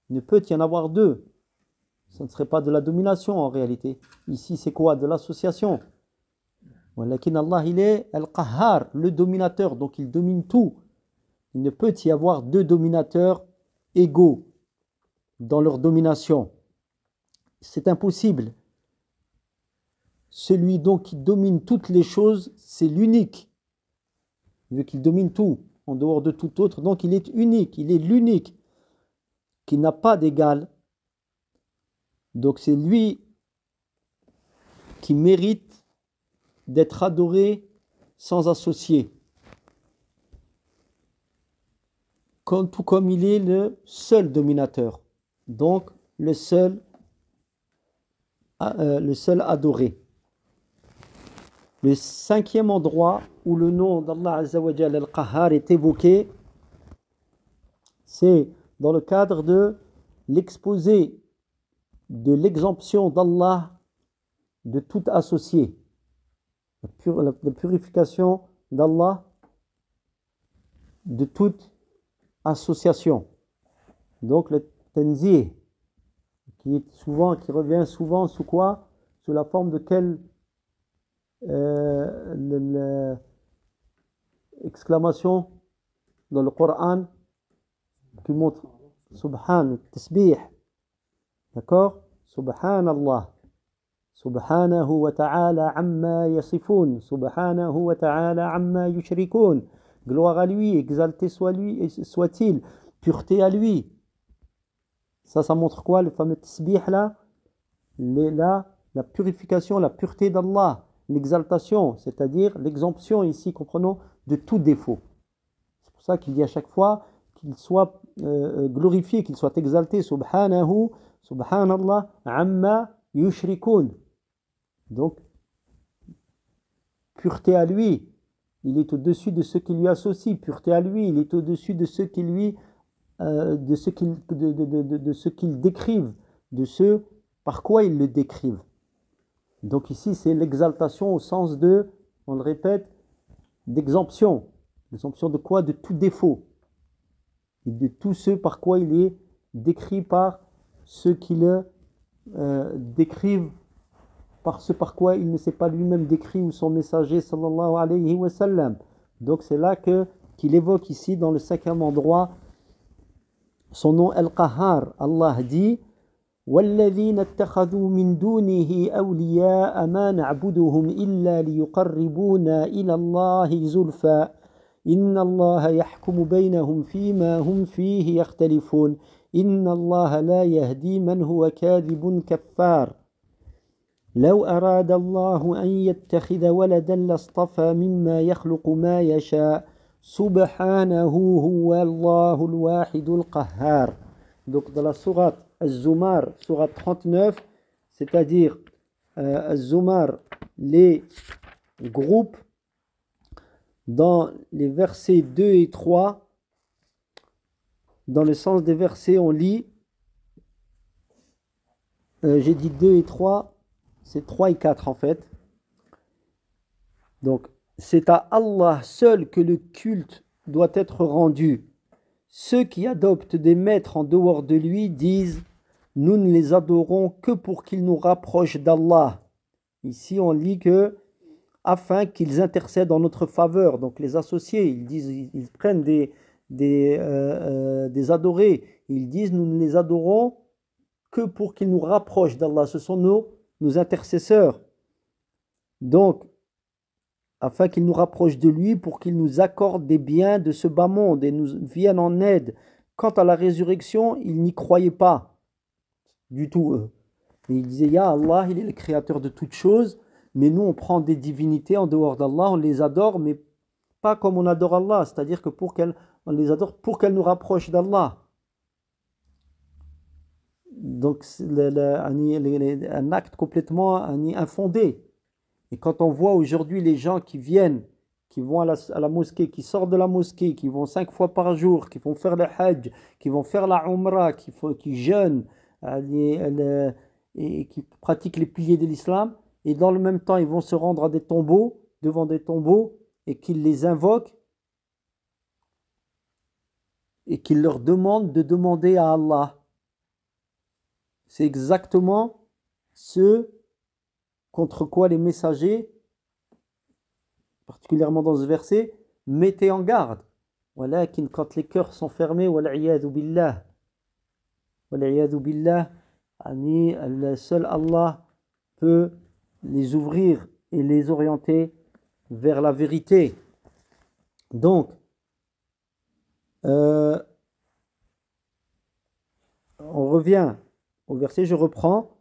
Il ne peut y en avoir deux. Ce ne serait pas de la domination en réalité. Ici, c'est quoi? De l'association. Walakin Allah, il est Al-Qahhar, le dominateur, donc il domine tout. Il ne peut y avoir deux dominateurs égaux dans leur domination. C'est impossible. Celui donc qui domine toutes les choses, c'est l'unique. vu qu'il domine tout, en dehors de tout autre. Donc il est unique, il est l'unique, qui n'a pas d'égal. Donc c'est lui qui mérite d'être adoré sans associé. Tout comme il est le seul dominateur. Donc le seul adoré. Le cinquième endroit où le nom d'Allah Azza wa Jalla al-Qahhar est évoqué, c'est dans le cadre de l'exposé de l'exemption d'Allah de tout associé. La purification d'Allah de toute association. Donc le tanzih, qui revient souvent sous quoi? Sous la forme de quelle exclamation dans le Coran qui montre Subhan, tasbih. D'accord? Subhanallah. Subhanahu wa ta'ala amma yasifun. Subhanahu wa ta'ala amma yushrikun. Gloire à lui, exalté soit-il, pureté à lui. Ça montre quoi? Le fameux tasbih là? La purification, la pureté d'Allah, l'exaltation, c'est-à-dire l'exemption ici, comprenons, de tout défaut. C'est pour ça qu'il dit à chaque fois qu'il soit glorifié, qu'il soit exalté, subhanahu, subhanallah, amma yushrikun. Donc, pureté à lui, il est au-dessus de ceux qui lui associent, pureté à lui, il est au-dessus de ceux qui lui, de ce qu'ils décrivent, de ce par quoi ils le décrivent. Donc ici, c'est l'exaltation au sens de, on le répète, d'exemption. L'exemption de quoi? De tout défaut. Et de tout ce par quoi il est décrit par ceux qui le décrivent, par ce par quoi il ne s'est pas lui-même décrit ou son messager sallallahu alayhi wa sallam. Donc c'est là qu'il évoque ici dans le cinquième endroit son nom Al-Qahhar. Allah dit وَالَّذِينَ اتَّخَذُوا مِن دُونِهِ أَوْلِيَاءَ مَا نَعْبُدُهُمْ إِلَّا لِيُقَرِّبُونَا إِلَى اللَّهِ زُلْفَى إِنَّ اللَّهَ يَحْكُمُ بَيْنَهُمْ فِيمَا هُمْ فِيهِ يَخْتَلِفُونَ إِنَّ اللَّهَ لَا يَهْدِي مَنْ هُوَ كَاذِبٌ كَفَّارٌ لو أراد الله أن يتخذ ولدا لاصطفى مما يخلق ما يشاء سبحانه هو الله الواحد القهار. Donc dans la sourate Az-Zumar, sourate 39, c'est-à-dire Az-Zumar, les groupes dans les versets 2 et 3, dans le sens des versets on lit, j'ai dit 2 et 3, c'est 3 et 4 en fait. Donc, c'est à Allah seul que le culte doit être rendu. Ceux qui adoptent des maîtres en dehors de lui disent « Nous ne les adorons que pour qu'ils nous rapprochent d'Allah ». Ici, on lit que afin qu'ils intercèdent en notre faveur. Donc, les associés, ils prennent des adorés. Ils disent « Nous ne les adorons que pour qu'ils nous rapprochent d'Allah ». Ce sont nos intercesseurs. Donc, afin qu'il nous rapproche de lui, pour qu'il nous accorde des biens de ce bas monde et nous vienne en aide. Quant à la résurrection, ils n'y croyaient pas du tout. Et ils disaient, Ya Allah, il est le créateur de toutes choses, mais nous on prend des divinités en dehors d'Allah, on les adore, mais pas comme on adore Allah, c'est-à-dire que on les adore pour qu'elles nous rapprochent d'Allah. Donc c'est un acte complètement infondé. Et quand on voit aujourd'hui les gens qui vont à la mosquée, qui sortent de la mosquée, qui vont 5 fois par jour, qui vont faire le hajj, qui vont faire la umrah, qui jeûnent et qui pratiquent les piliers de l'islam, et dans le même temps ils vont se rendre à des tombeaux, devant des tombeaux, et qu'ils les invoquent, et qu'ils leur demandent de demander à Allah. C'est exactement ce contre quoi les messagers, particulièrement dans ce verset, mettaient en garde. Walakin, quand les cœurs sont fermés, wal'iyadu billah, seul Allah peut les ouvrir et les orienter vers la vérité. Donc, on revient au verset, je reprends.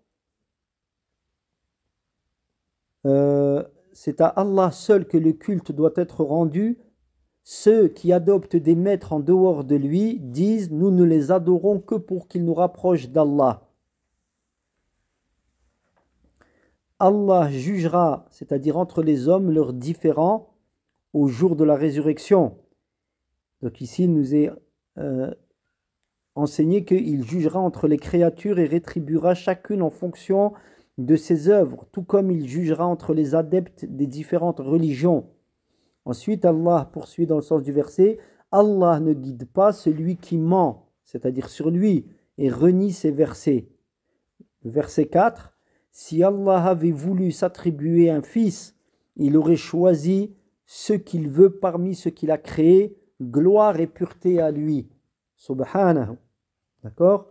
C'est à Allah seul que le culte doit être rendu. Ceux qui adoptent des maîtres en dehors de lui disent: nous ne les adorons que pour qu'ils nous rapprochent d'Allah. Allah jugera, c'est-à-dire entre les hommes, leurs différends au jour de la résurrection. Donc ici, il nous est enseigné qu'il jugera entre les créatures et rétribuera chacune en fonction de ses œuvres, tout comme il jugera entre les adeptes des différentes religions. Ensuite, Allah poursuit dans le sens du verset: Allah ne guide pas celui qui ment, c'est-à-dire sur lui, et renie ses versets. Verset 4: si Allah avait voulu s'attribuer un fils, il aurait choisi ce qu'il veut parmi ce qu'il a créé, gloire et pureté à lui. Subhanahu. D'accord?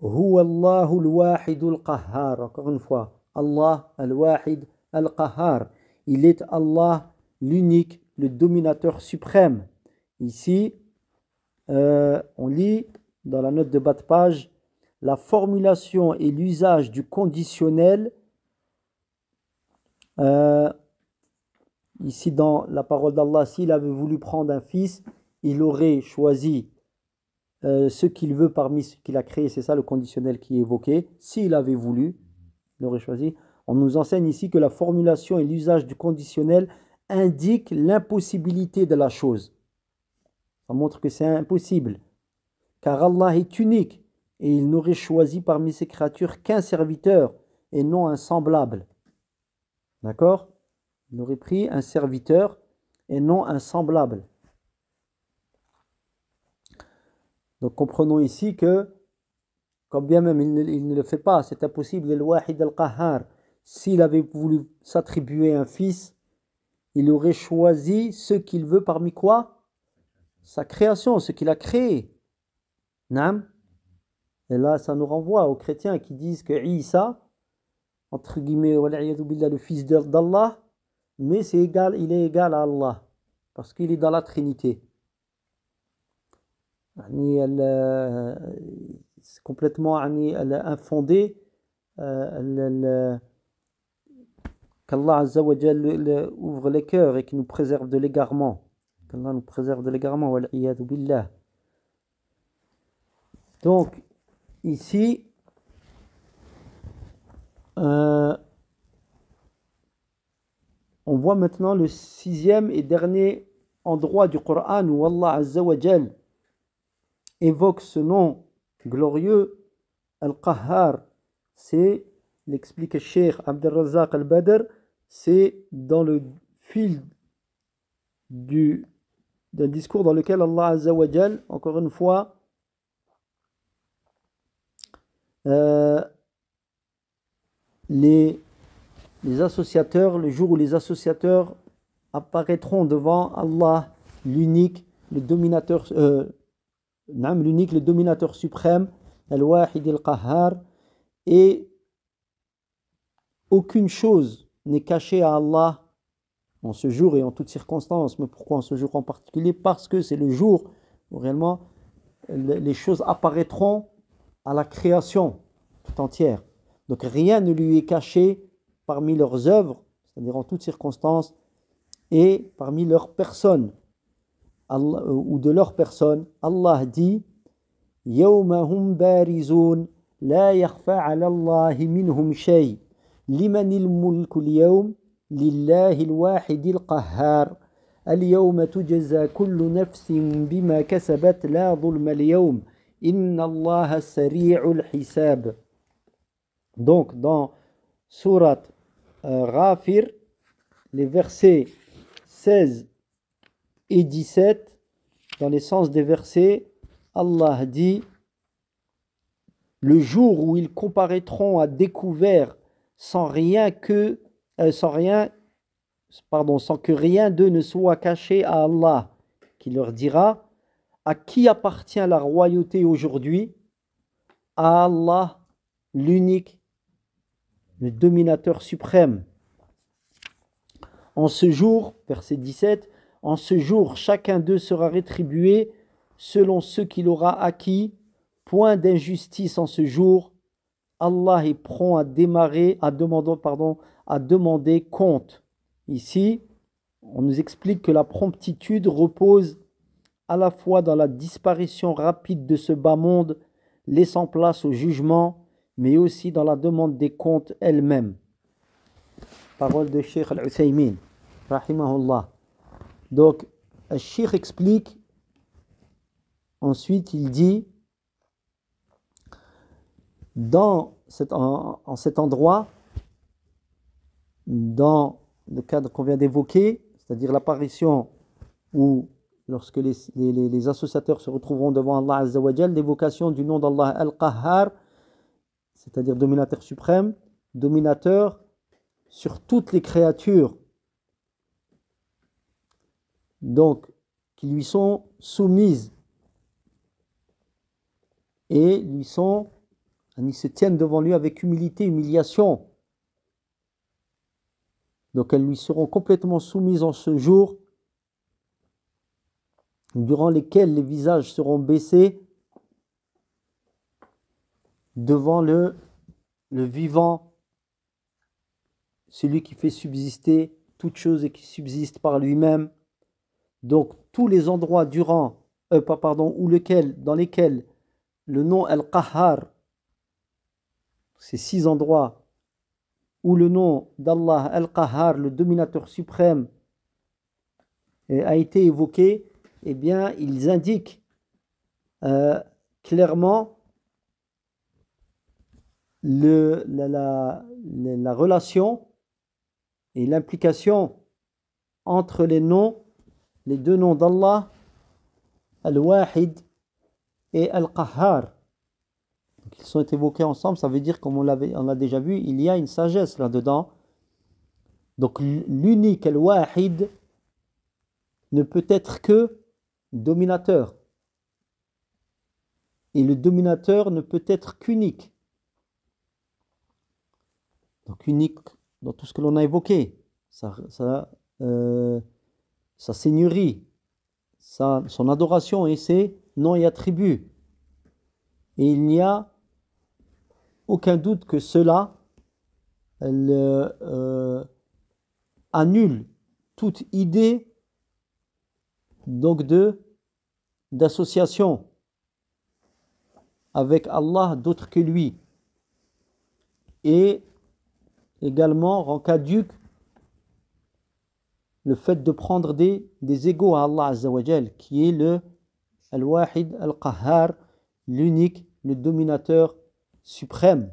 Huwa Allahu al-Wahid al-Qahhar. Encore une fois, Allah al-Wahid al-Qahhar. Il est Allah l'unique, le dominateur suprême. Ici, on lit dans la note de bas de page la formulation et l'usage du conditionnel. Ici, dans la parole d'Allah, s'il avait voulu prendre un fils, il aurait choisi ce qu'il veut parmi ce qu'il a créé. C'est ça le conditionnel qui est évoqué. S'il avait voulu, il aurait choisi. On nous enseigne ici que la formulation et l'usage du conditionnel indiquent l'impossibilité de la chose. Ça montre que c'est impossible. Car Allah est unique et il n'aurait choisi parmi ses créatures qu'un serviteur et non un semblable. D'accord? Il aurait pris un serviteur et non un semblable. Donc comprenons ici que, quand bien même il ne le fait pas, c'est impossible, al-Wahid al-Qahhar, s'il avait voulu s'attribuer un fils, il aurait choisi ce qu'il veut parmi quoi? Sa création, ce qu'il a créé. Naam. Et là, ça nous renvoie aux chrétiens qui disent que Isa, entre guillemets, le fils d'Allah, mais c'est égal, il est égal à Allah, parce qu'il est dans la Trinité. C'est complètement infondé qu'Allah Azza wa Jal ouvre les cœurs et qu'il nous préserve de l'égarement. Qu'Allah nous préserve de l'égarement. Wal'iyadu billah. Donc, ici, on voit maintenant le 6e et dernier endroit du Coran où Allah Azza wa Jal évoque ce nom glorieux, Al-Qahhar. C'est, l'explique le Cheikh Abdel Razak Al-Badr, c'est dans le fil d'un discours dans lequel Allah Azza wa Jal, encore une fois, les associateurs, le jour où les associateurs apparaîtront devant Allah, l'unique, le dominateur, l'unique, le dominateur suprême, Al-Wahid al-Qahhar, et aucune chose n'est cachée à Allah en ce jour et en toutes circonstances. Mais pourquoi en ce jour en particulier? Parce que c'est le jour où réellement les choses apparaîtront à la création tout entière. Donc rien ne lui est caché parmi leurs œuvres, c'est-à-dire en toutes circonstances, et parmi leurs personnes, ou de leurs personnes. Allah dit: Yawma hum barizun la yakhfa ala Allahi minhum shay limanil mulku al-yawm lillahi al-wahid al-qahhar al-yawma tujza kullu nafsin bima kasabat la dhulma al-yawm inna Allaha sari'ul hisab. Donc dans Surat Ghafir, les versets 16 et 17, dans les sens des versets, Allah dit: le jour où ils comparaîtront à découvert sans que rien d'eux ne soit caché à Allah, qui leur dira: à qui appartient la royauté aujourd'hui? À Allah, l'unique, le dominateur suprême. En ce jour, verset 17, en ce jour, chacun d'eux sera rétribué selon ce qu'il aura acquis. Point d'injustice en ce jour. Allah est prompt à demander compte. Ici, on nous explique que la promptitude repose à la fois dans la disparition rapide de ce bas monde, laissant place au jugement, mais aussi dans la demande des comptes elle-même. Parole de Cheikh Al-Uthaymin, rahimahullah. Donc, le Cheikh explique, ensuite il dit, en cet endroit, dans le cadre qu'on vient d'évoquer, c'est-à-dire l'apparition ou lorsque les associateurs se retrouveront devant Allah Azza wa Jal, l'évocation du nom d'Allah Al-Qahhar, c'est-à-dire dominateur suprême, dominateur sur toutes les créatures, donc qui lui sont soumises et ils se tiennent devant lui avec humilité, humiliation. Donc elles lui seront complètement soumises en ce jour, durant lesquels les visages seront baissés devant le vivant, celui qui fait subsister toute chose et qui subsiste par lui-même. Donc tous les endroits dans lesquels le nom Al-Qahhar, ces 6 endroits où le nom d'Allah Al-Qahhar, le dominateur suprême, a été évoqué, eh bien, ils indiquent clairement la relation et l'implication entre les deux noms d'Allah, Al-Wahid et Al-Qahhar. Donc, ils sont évoqués ensemble, ça veut dire, comme on l'a déjà vu, il y a une sagesse là-dedans. Donc l'unique Al-Wahid ne peut être que dominateur. Et le dominateur ne peut être qu'unique. Donc unique dans tout ce que l'on a évoqué. Sa seigneurie, son adoration et ses noms et attributs. Et il n'y a aucun doute que cela annule toute idée donc d'association avec Allah d'autre que lui, et également rend caduc le fait de prendre des égaux à Allah Azza wa Jal, qui est le Al-Wahid Al-Qahhar, l'unique, le dominateur suprême.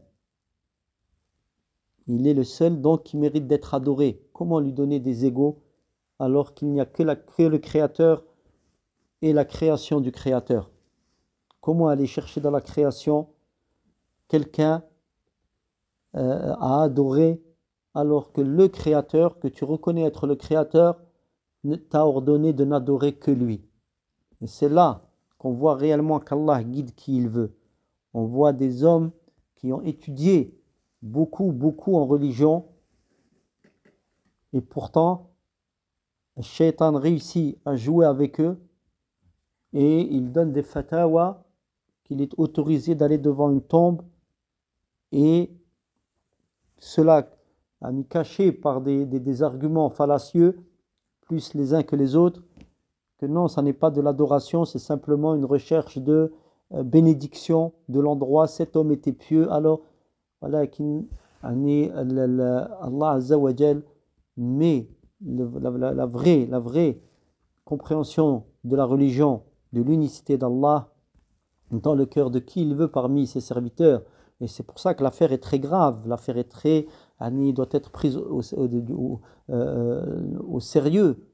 Il est le seul donc qui mérite d'être adoré. Comment lui donner des égaux alors qu'il n'y a que le Créateur et la création du Créateur? Comment aller chercher dans la création quelqu'un à adorer alors que le Créateur, que tu reconnais être le Créateur, t'a ordonné de n'adorer que lui? Et c'est là qu'on voit réellement qu'Allah guide qui il veut. On voit des hommes qui ont étudié beaucoup en religion, et pourtant le shaitan réussit à jouer avec eux et il donne des fatawa qu'il est autorisé d'aller devant une tombe, et cela caché par des arguments fallacieux, plus les uns que les autres, que non, ça n'est pas de l'adoration, c'est simplement une recherche de bénédiction de l'endroit. Cet homme était pieux, alors voilà, Allah Azza wa Jal met la vraie compréhension de la religion, de l'unicité d'Allah dans le cœur de qui il veut parmi ses serviteurs. Et c'est pour ça que l'affaire est très grave, l'affaire est doit être prise au sérieux.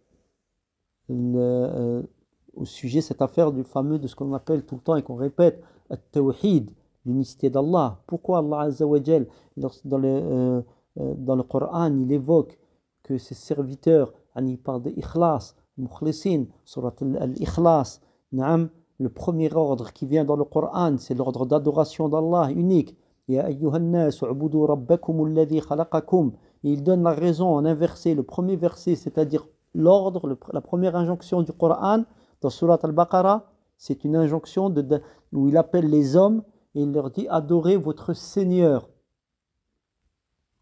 Au sujet cette affaire de ce qu'on appelle tout le temps et qu'on répète, At-Tawhid, l'unicité d'Allah. Pourquoi Allah Azza wa Jal, dans le Coran, il évoque que ses serviteurs, il parle d'Ikhlas, Mukhlisin, surat al-Ikhlas, le premier ordre qui vient dans le Coran, c'est l'ordre d'adoration d'Allah unique. Ya ayyuhan nas u'budu rabbakum alladhi khalaqakum. et il donne la raison en un verset, le premier verset, c'est-à-dire l'ordre, la première injonction du Coran dans Surat Al-Baqarah, c'est une injonction où il appelle les hommes et il leur dit adorez votre Seigneur.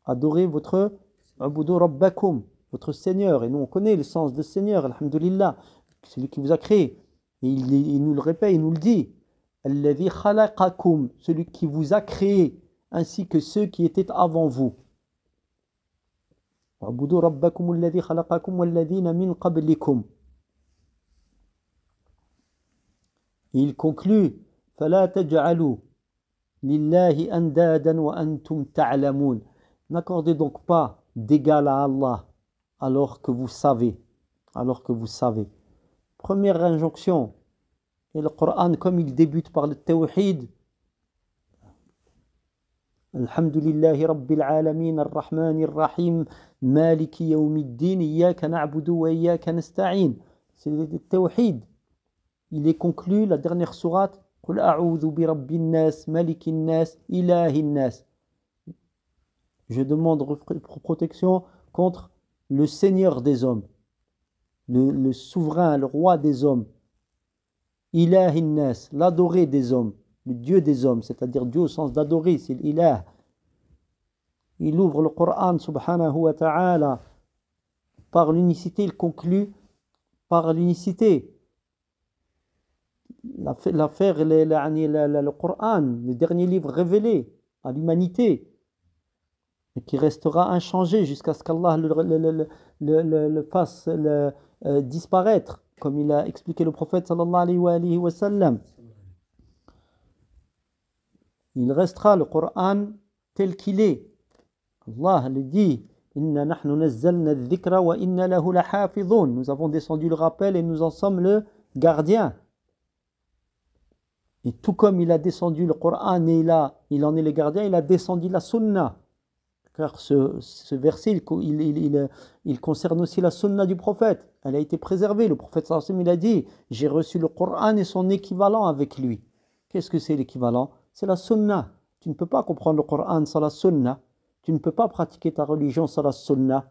Adorez votre Abudu Rabbakum, votre Seigneur. Et nous on connaît le sens de Seigneur, alhamdulillah, celui qui vous a créé. Et il nous le répète, il nous le dit. Alladhi khalaqakum, celui qui vous a créé, ainsi que ceux qui étaient avant vous. Abudu Rabbakum alladhi khalaqakum walladhina min qablikum. Il conclut فلا تجعلوا لله أندادا وأنتم تعلمون. N'accordez donc pas d'égal à Allah alors que vous savez. Première injonction. Et le Coran, comme il débute par le tawhid, Alhamdulillahi Rabbil Alamin, Ar-Rahman Ar-Rahim, Maliki Yawmiddin, Iyyaka na'budu wa Iyyaka nasta'in. C'est le tawhid. Il est conclu, la dernière sourate, Qul a'udhu bi rabbin nas, malikin nas, ilahin nas. Je demande protection contre le Seigneur des hommes, le souverain, le roi des hommes. Ilahin nas, l'adoré des hommes, le Dieu des hommes, c'est-à-dire Dieu au sens d'adorer, c'est l'ilah. Il ouvre le Coran, subhanahu wa ta'ala, par l'unicité, il conclut par l'unicité. L'affaire, le Coran, le dernier livre révélé à l'humanité, et qui restera inchangé jusqu'à ce qu'Allah le fasse disparaître, comme il a expliqué le prophète sallallahu alayhi wa sallam. Il restera le Coran tel qu'il est. Allah le dit, Inna nahnu nazzalna adh-dhikra wa inna lahu lahafidhun. Nous avons descendu le rappel et nous en sommes le gardien. Et tout comme il a descendu le Coran et il en est le gardien, il a descendu la sunna. Car ce verset, il concerne aussi la sunna du prophète. Elle a été préservée. Le prophète sallallahu alayhi wa sallam, il a dit, j'ai reçu le Coran et son équivalent avec lui. Qu'est-ce que c'est l'équivalent? C'est la sunna. Tu ne peux pas comprendre le Coran sans la sunna. Tu ne peux pas pratiquer ta religion sans la sunna.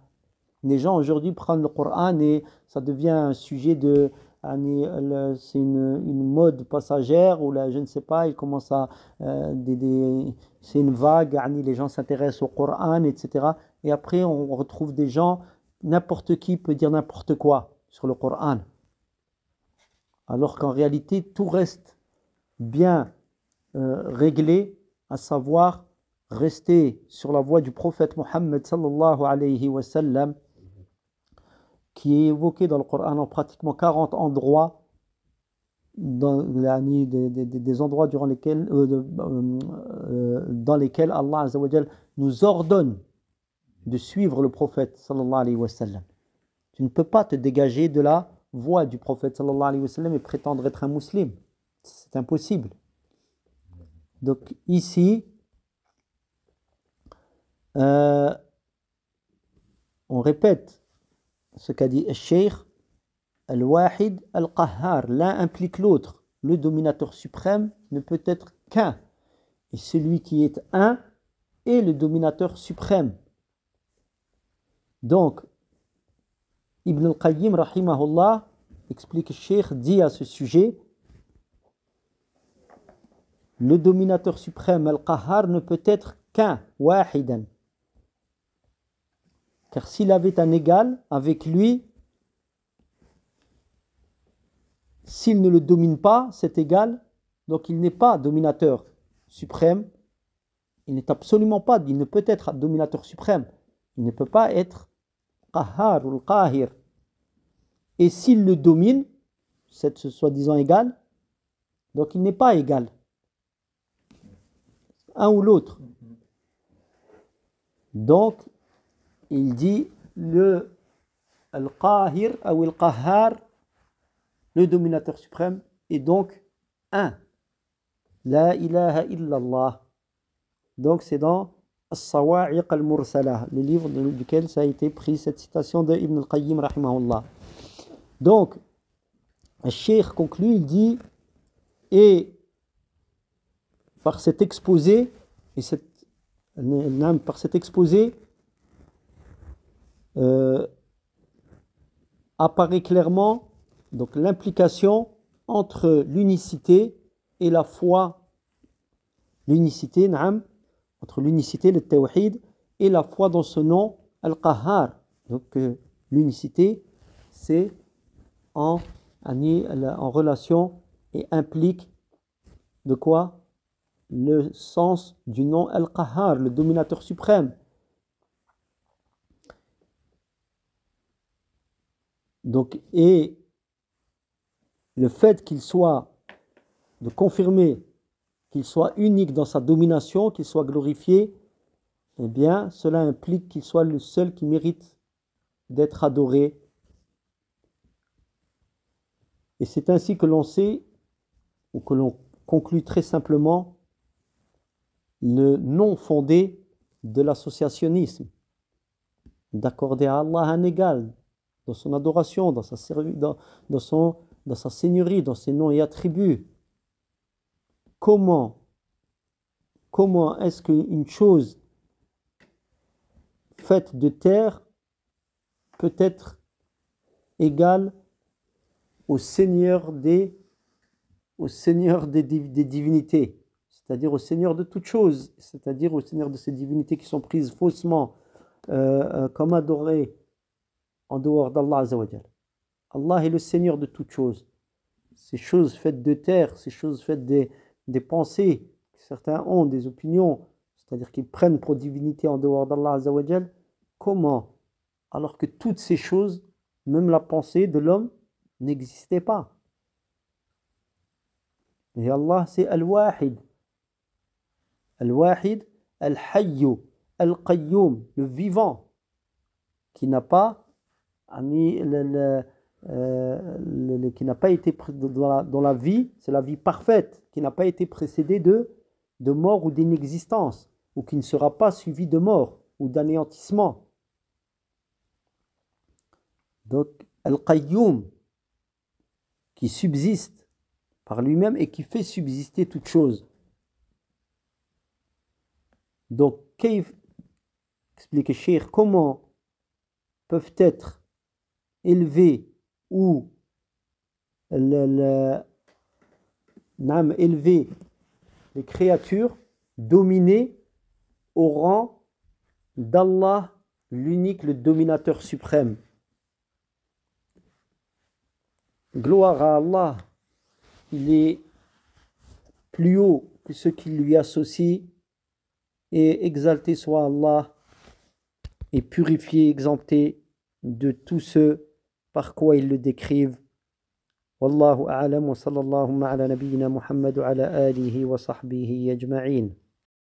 Les gens aujourd'hui prennent le Coran et ça devient un sujet de... c'est une mode passagère où là, je ne sais pas, il commence à... c'est une vague, les gens s'intéressent au Coran, etc. Et après, on retrouve des gens, n'importe qui peut dire n'importe quoi sur le Coran. Alors qu'en réalité, tout reste bien réglé, à savoir rester sur la voie du prophète Mohammed sallallahu alayhi wa sallam, qui est évoqué dans le Coran en pratiquement 40 endroits, dans des endroits dans lesquels Allah Azza wa Jal nous ordonne de suivre le prophète sallallahu alayhi wa sallam. Tu ne peux pas te dégager de la voie du prophète sallallahu alayhi wa sallam et prétendre être un musulman. C'est impossible. Donc ici, on répète ce qu'a dit le Cheikh, Al-Wahid Al-Qahhar, l'un implique l'autre. Le dominateur suprême ne peut être qu'un. Et celui qui est un est le dominateur suprême. Donc, Ibn al-Qayyim, rahimahullah, explique le Cheikh, dit à ce sujet, le dominateur suprême, Al-Qahhar, ne peut être qu'un, wahidan. Car s'il avait un égal avec lui, s'il ne le domine pas, cet égal, donc il n'est pas dominateur suprême, il n'est absolument pas, il ne peut être dominateur suprême, il ne peut pas être qahhar ou qahir. Et s'il le domine, cette soi-disant égal, donc il n'est pas égal. Un ou l'autre. Donc, il dit le al-qahir ou al-qahhar, le dominateur suprême, est donc un. La ilaha illallah. Donc c'est dans As-Sawa'iq al-Mursalah, le livre duquel ça a été pris, cette citation de Ibn al-Qayyim rahimahullah. Donc, le Cheikh conclut, il dit, et par cet exposé, euh, apparaît clairement donc l'implication entre l'unicité et la foi. L'unicité, naam, entre l'unicité, le tawhid, et la foi dans ce nom, Al-Qahhar. Donc l'unicité, c'est en relation et implique de quoi? Le sens du nom Al-Qahhar, le dominateur suprême. Donc, et le fait qu'il soit, de confirmer qu'il soit unique dans sa domination, qu'il soit glorifié, eh bien, cela implique qu'il soit le seul qui mérite d'être adoré. Et c'est ainsi que l'on sait, ou que l'on conclut très simplement, le non fondé de l'associationnisme, d'accorder à Allah un égal dans son adoration, dans sa seigneurie, dans ses noms et attributs. Comment est-ce qu'une chose faite de terre peut être égale au Seigneur des divinités, c'est-à-dire au Seigneur de toutes choses, c'est-à-dire au Seigneur de ces divinités qui sont prises faussement comme adorées en dehors d'Allah Azzawajal. Allah est le Seigneur de toutes choses. Ces choses faites de terre, ces choses faites des pensées, certains ont des opinions, c'est-à-dire qu'ils prennent pour divinité en dehors d'Allah Azzawajal. Comment? Alors que toutes ces choses, même la pensée de l'homme, n'existait pas. Et Allah, c'est Al-Wahid. Al-Wahid, Al-Hayyu, Al-Qayyum, le vivant, qui n'a pas, qui n'a pas été dans la vie, c'est la vie parfaite, qui n'a pas été précédée de mort ou d'inexistence, ou qui ne sera pas suivie de mort ou d'anéantissement. Donc, Al-Qayyum, qui subsiste par lui-même et qui fait subsister toute chose. Donc, explique le Cheikh, comment peuvent être élevés ou élever les créatures dominées au rang d'Allah, l'unique, le dominateur suprême. Gloire à Allah, il est plus haut que ceux qui lui associent, et exalté soit Allah, et purifié, exempté de tous ceux par quoi ils le décrivent. Wallahu a'lam wa sallallahu ala nabiyyina Muhammad wa ala alihi wa sahbihi ajma'in.